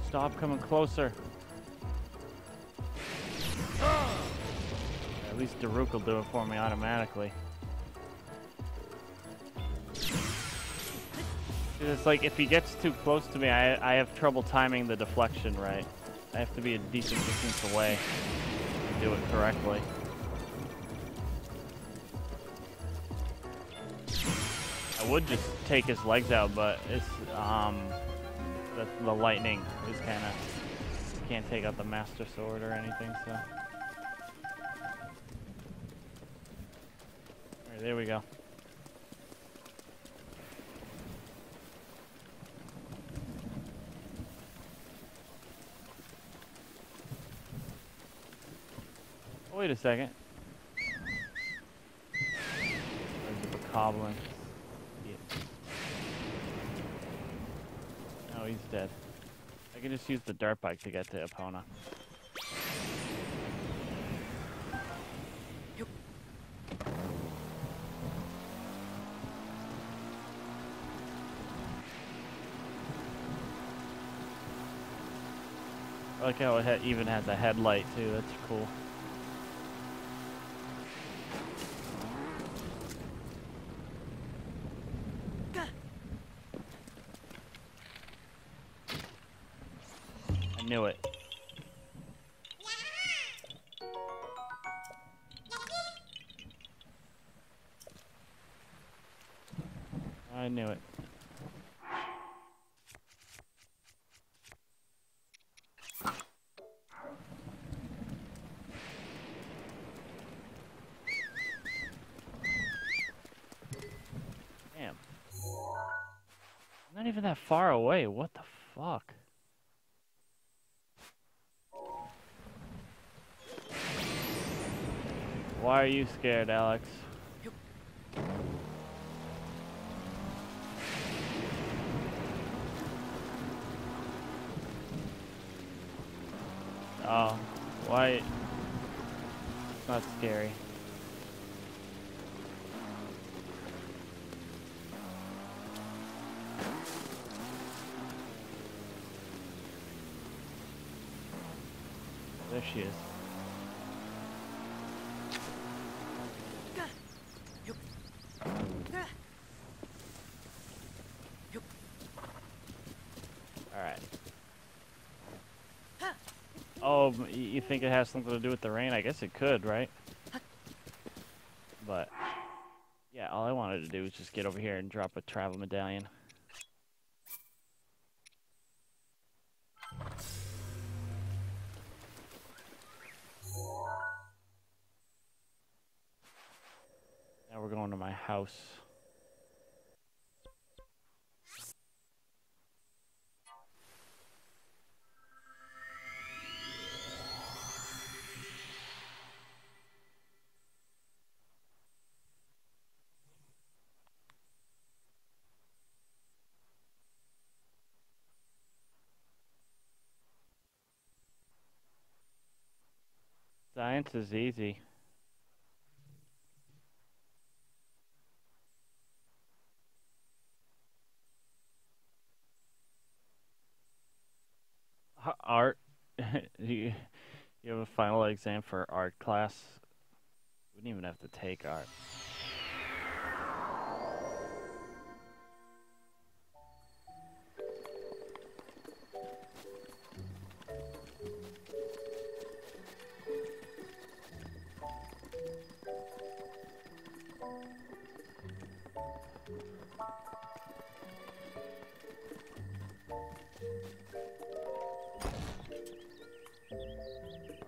Stop coming closer. At least Daruk will do it for me automatically. It's like if he gets too close to me, I have trouble timing the deflection right. I have to be a decent distance away to do it correctly. I would just take his legs out, but it's the lightning is kind of, can't take out the Master Sword or anything, so. Alright, there we go. Oh, wait a second. There's a bokoblin. Oh, he's dead. I can just use the dirt bike to get to Epona. I like how it even has a headlight too, that's cool. I knew it. I knew it. Damn. I'm not even that far away. What the fuck? Why are you scared, Alex? Oh, why? It's not scary. There she is. Alright. Oh, you think it has something to do with the rain? I guess it could, right? But, yeah, all I wanted to do was just get over here and drop a travel medallion. Now we're going to my house. Science is easy. Art. you, you have a final exam for art class. We wouldn't even have to take art.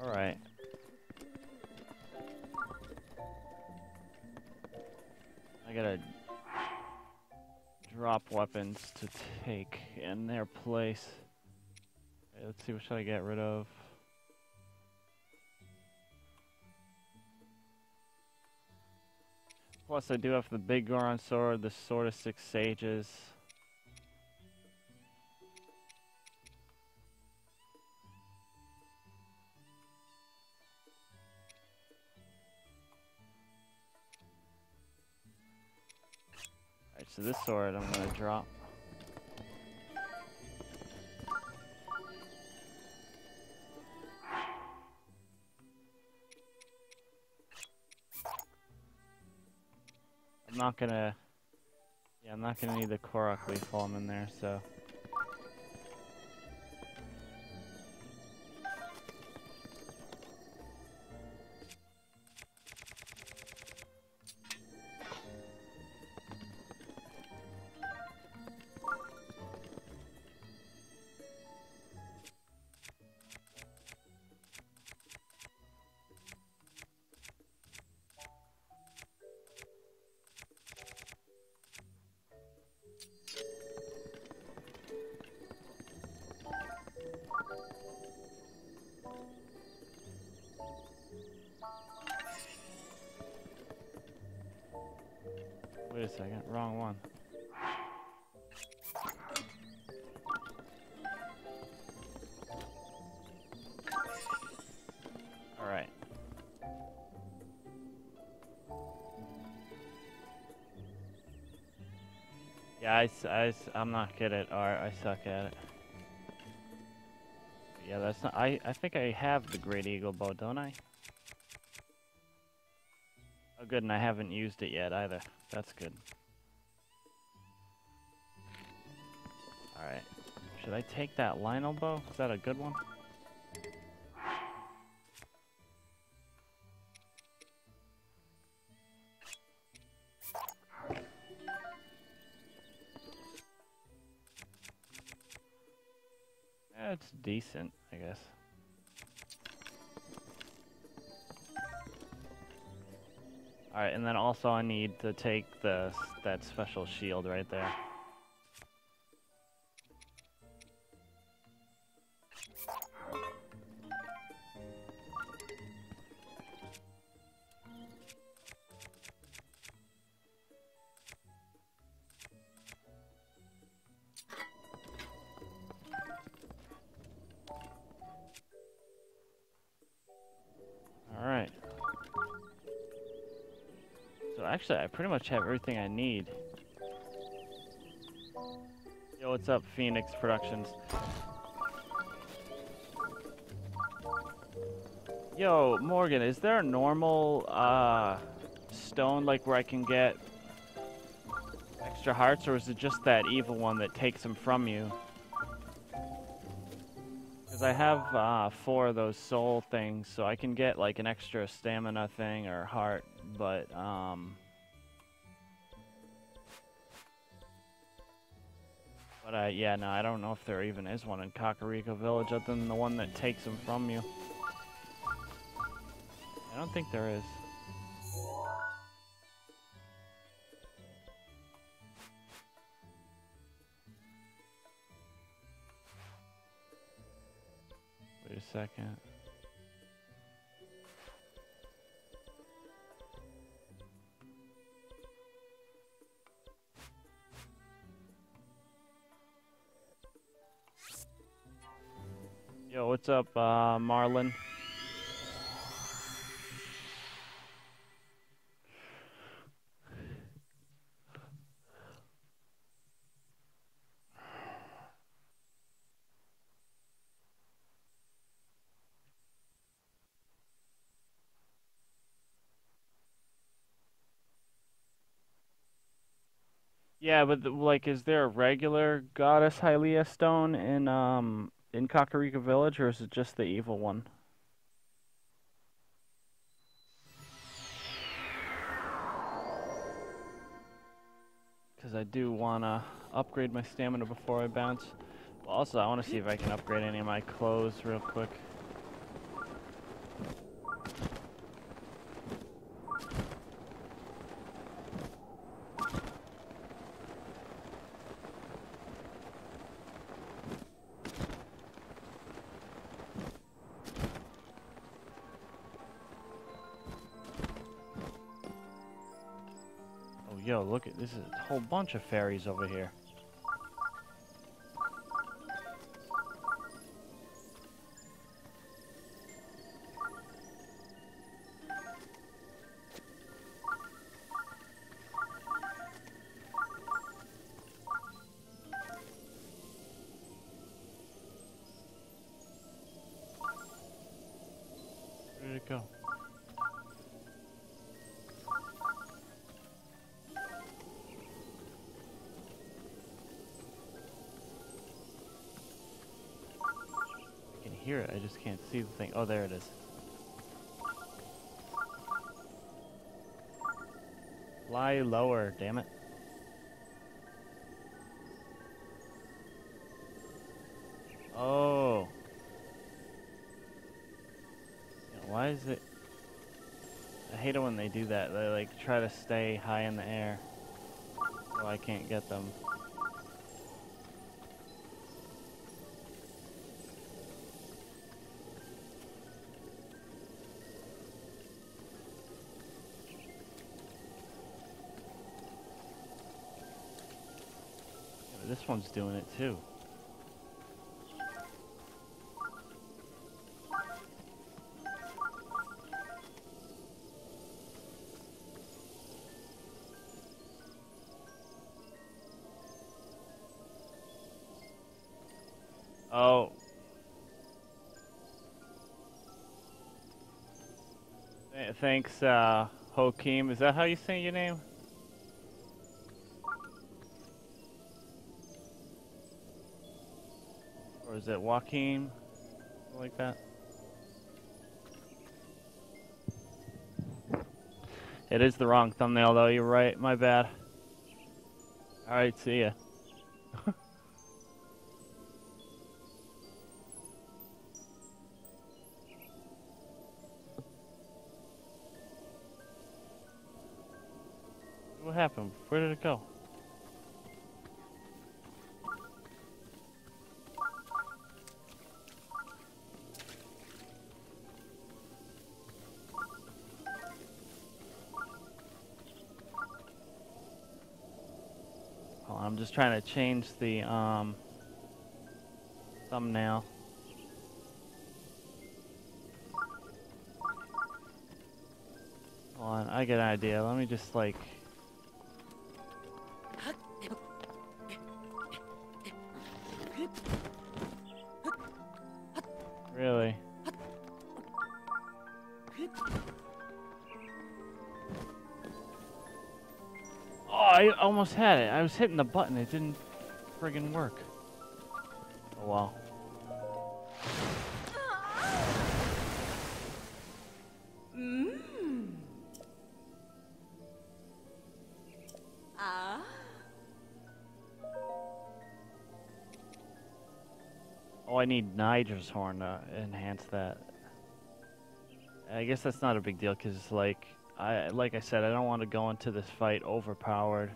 Alright. I gotta drop weapons to take in their place. Okay, let's see, what should I get rid of? Plus, I do have the big Goron sword, the Sword of Six Sages. Alright, so this sword I'm gonna drop. I'm not gonna... Yeah, I'm not gonna need the Korok leaf while I'm in there, so... Wait a second, wrong one. Alright. Yeah, I'm not good at art. I suck at it. Yeah, that's not... I think I have the Great Eagle Bow, don't I? Oh, good, and I haven't used it yet either. That's good. Alright. Should I take that Lionel bow? Is that a good one? It's decent, I guess. Alright, and then also I need to take that special shield right there. Alright. So actually, I pretty much have everything I need. Yo, what's up, Phoenix Productions? Yo, Morgan, is there a normal, stone, like, where I can get extra hearts, or is it just that evil one that takes them from you? Because I have, 4 of those soul things, so I can get, like, an extra stamina thing or heart, but, yeah, no, I don't know if there even is one in Kakariko Village other than the one that takes them from you. I don't think there is. Wait a second. Yo, what's up, Marlon? Yeah, but like, is there a regular goddess Hylia stone in Kakariko Village, or is it just the evil one? Because I do wanna upgrade my stamina before I bounce. But also, I want to see if I can upgrade any of my clothes real quick. Oh, yo, look at this is a whole bunch of fairies over here. Where did it go? I can hear it, I just can't see the thing. Oh, there it is. Fly lower, damn it. Oh. Yeah, why is it... I hate it when they do that. They like try to stay high in the air. So I can't get them. Yeah, but this one's doing it too. Oh. Thanks, Hokim. Is that how you say your name? Or is it Joaquin? Something like that? It is the wrong thumbnail though, you're right. My bad. Alright, see ya. What happened? Where did it go? Hold on, I'm just trying to change the thumbnail. Hold on, I get an idea. Let me just like... Really? Oh, I almost had it. I was hitting the button. It didn't friggin' work. Oh well. Oh, I need Niger's horn to enhance that. I guess that's not a big deal because, like I said, I don't want to go into this fight overpowered.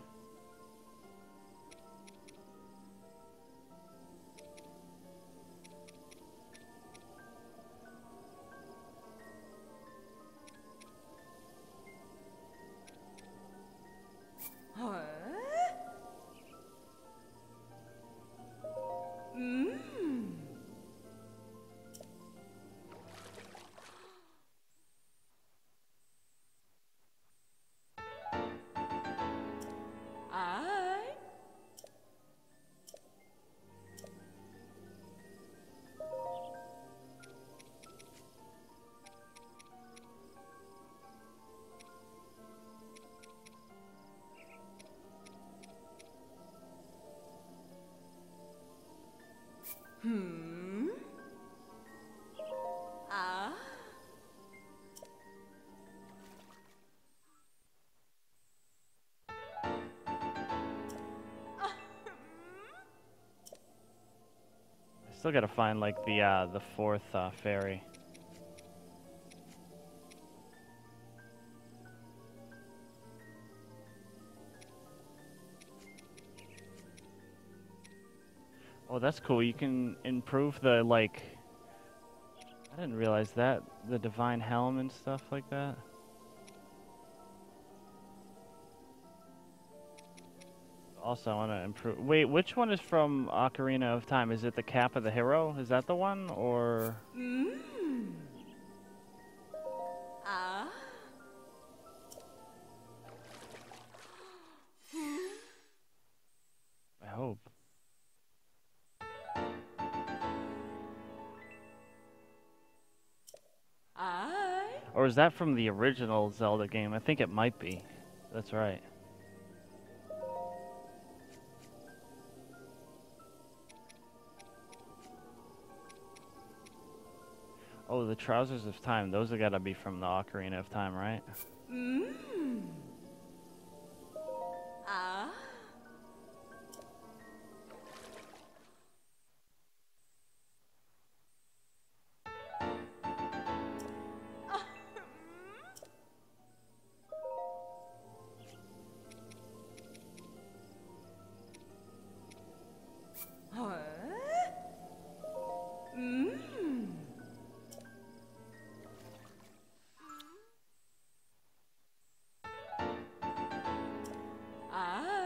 Hmm? Ah? I still gotta find like the fourth fairy. Oh, that's cool. You can improve the like. I didn't realize that the divine helm and stuff like that. Also, I want to improve. Wait, which one is from Ocarina of Time? Is it the cap of the hero? Is that the one, or? Mm. Ah? I hope. I? Or is that from the original Zelda game? I think it might be. That's right. Oh, the Trousers of Time. Those have got to be from the Ocarina of Time, right? Mm. Ah? Huh? Mm. I?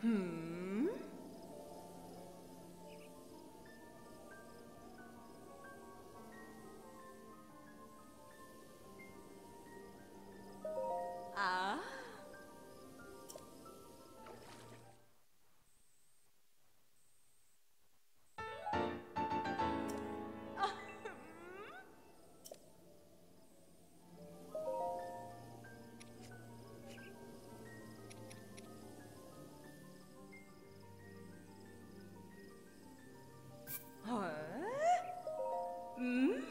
Hmm? Ah? Huh? Mm.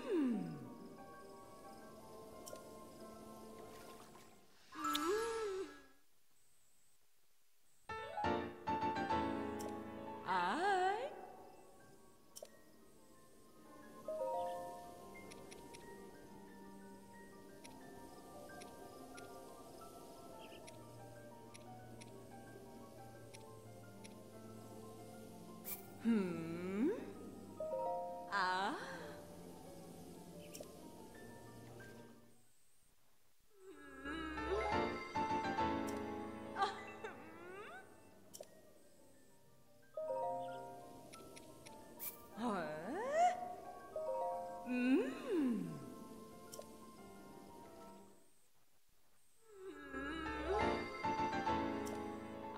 I? Hmm? Ah? Huh? Mm.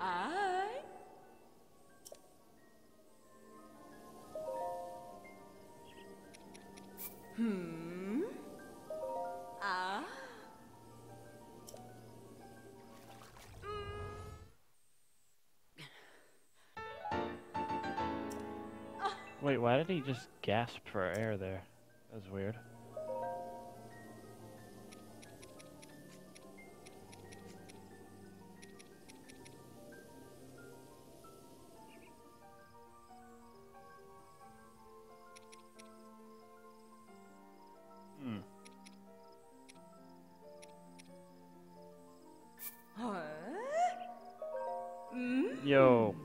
I? Hmm? Ah? Wait, why did he just gasp for air there? That was weird. Hmm. Huh? Mm. Yo.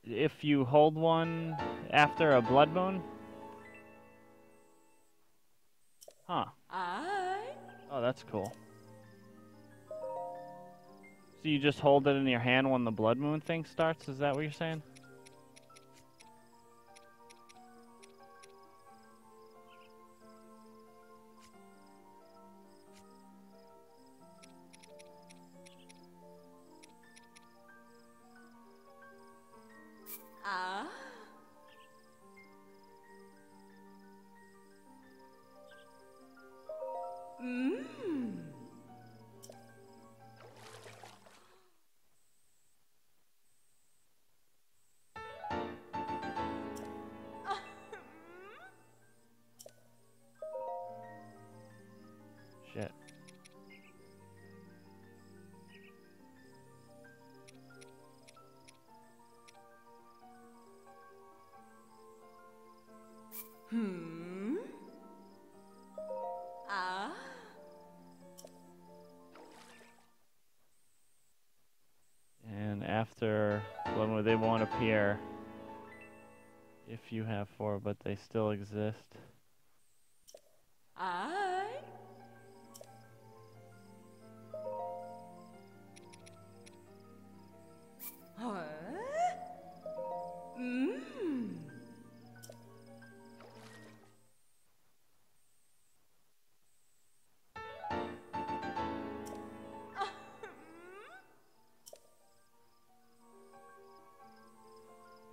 If you hold one after a blood moon? Huh. I? Oh, that's cool. So you just hold it in your hand when the blood moon thing starts? Is that what you're saying? Ah? And after, when they won't appear if you have 4, but they still exist. I? Huh?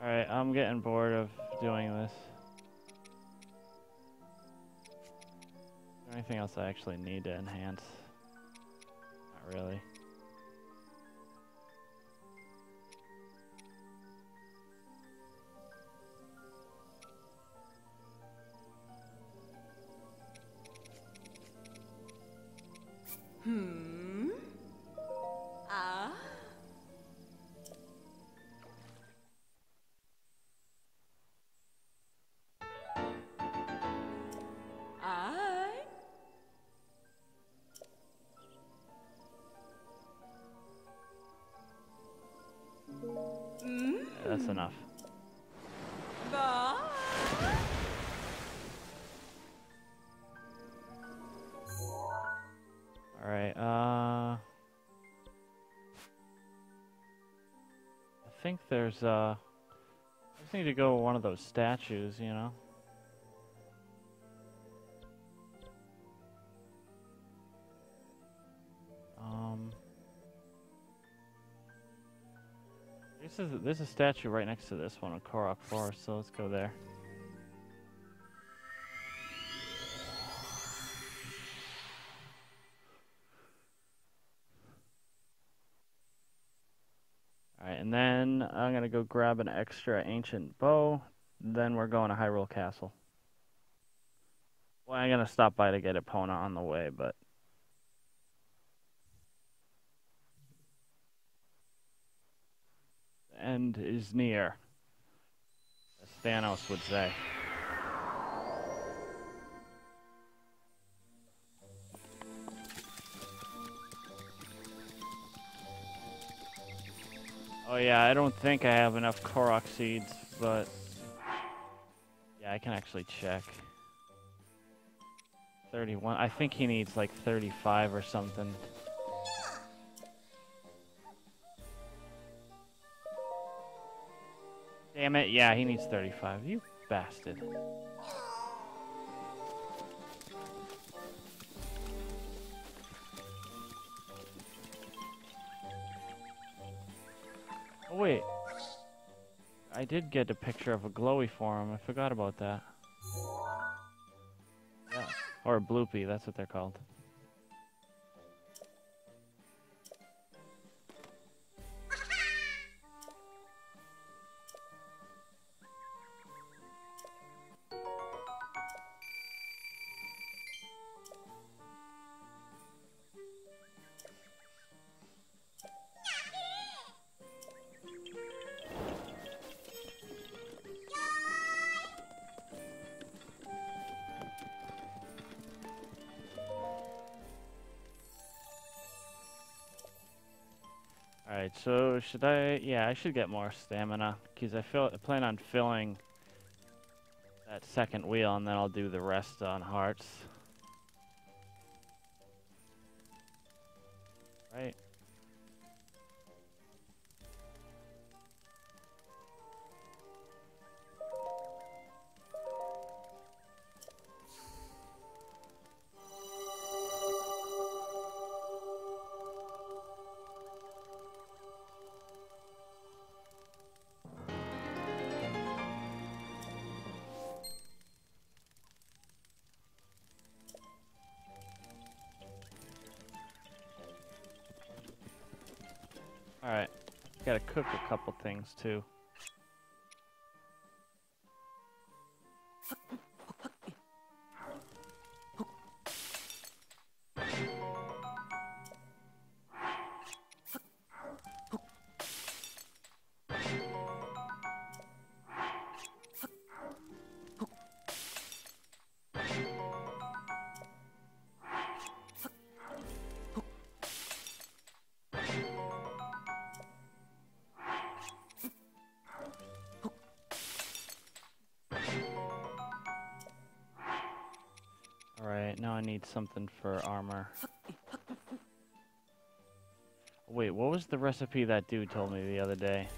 Alright, I'm getting bored of doing this. Is there anything else I actually need to enhance? Not really. Ah? I? That's enough. Bye. Alright, I think there's, I just need to go with one of those statues, you know? There's a statue right next to this one in Korok Forest, so let's go there. Alright, and then I'm gonna go grab an extra ancient bow, then we're going to Hyrule Castle. Well, I'm gonna stop by to get Epona on the way, but... the end is near, as Thanos would say. Oh yeah, I don't think I have enough Korok seeds, but... yeah, I can actually check. 31. I think he needs like 35 or something. Damn it, yeah, he needs 35. You bastard. Oh wait. I did get a picture of a glowy for him. I forgot about that. Yeah. Or a bloopy, that's what they're called. Alright, so should I... yeah, I should get more stamina, because I plan on filling that second wheel, and then I'll do the rest on hearts. Right? Alright. Gotta cook a couple things, too. need something for armor. Wait, what was the recipe that dude told me the other day?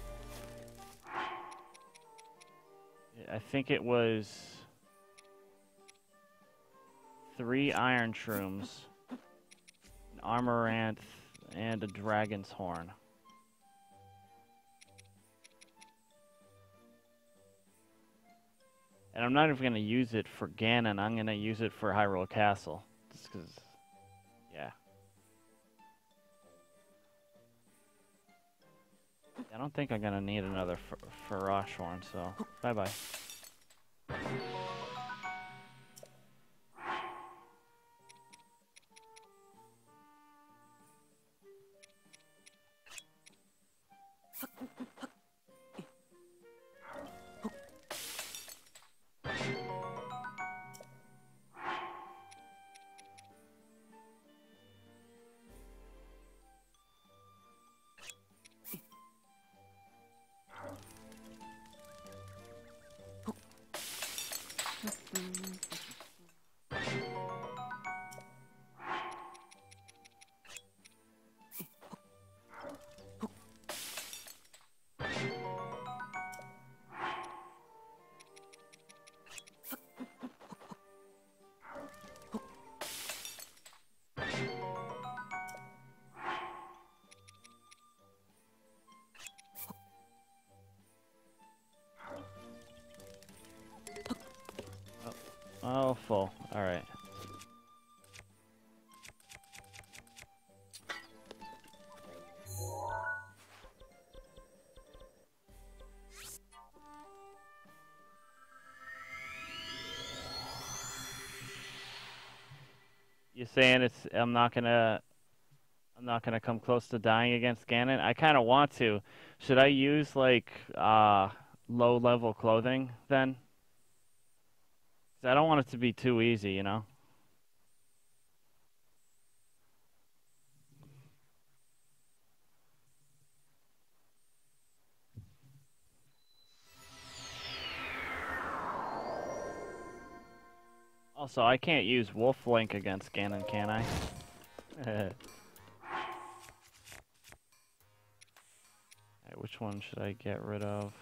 I think it was 3 iron shrooms, an amaranth, and a dragon's horn. And I'm not even going to use it for Ganon, I'm going to use it for Hyrule Castle. Just because, yeah. I don't think I'm going to need another Farash horn, so bye-bye. Oh, full. Alright. You saying I'm not gonna come close to dying against Ganon? I kinda want to. Should I use like low level clothing then? 'Cause I don't want it to be too easy, you know? Also, I can't use Wolf Link against Ganon, can I? Alright, which one should I get rid of?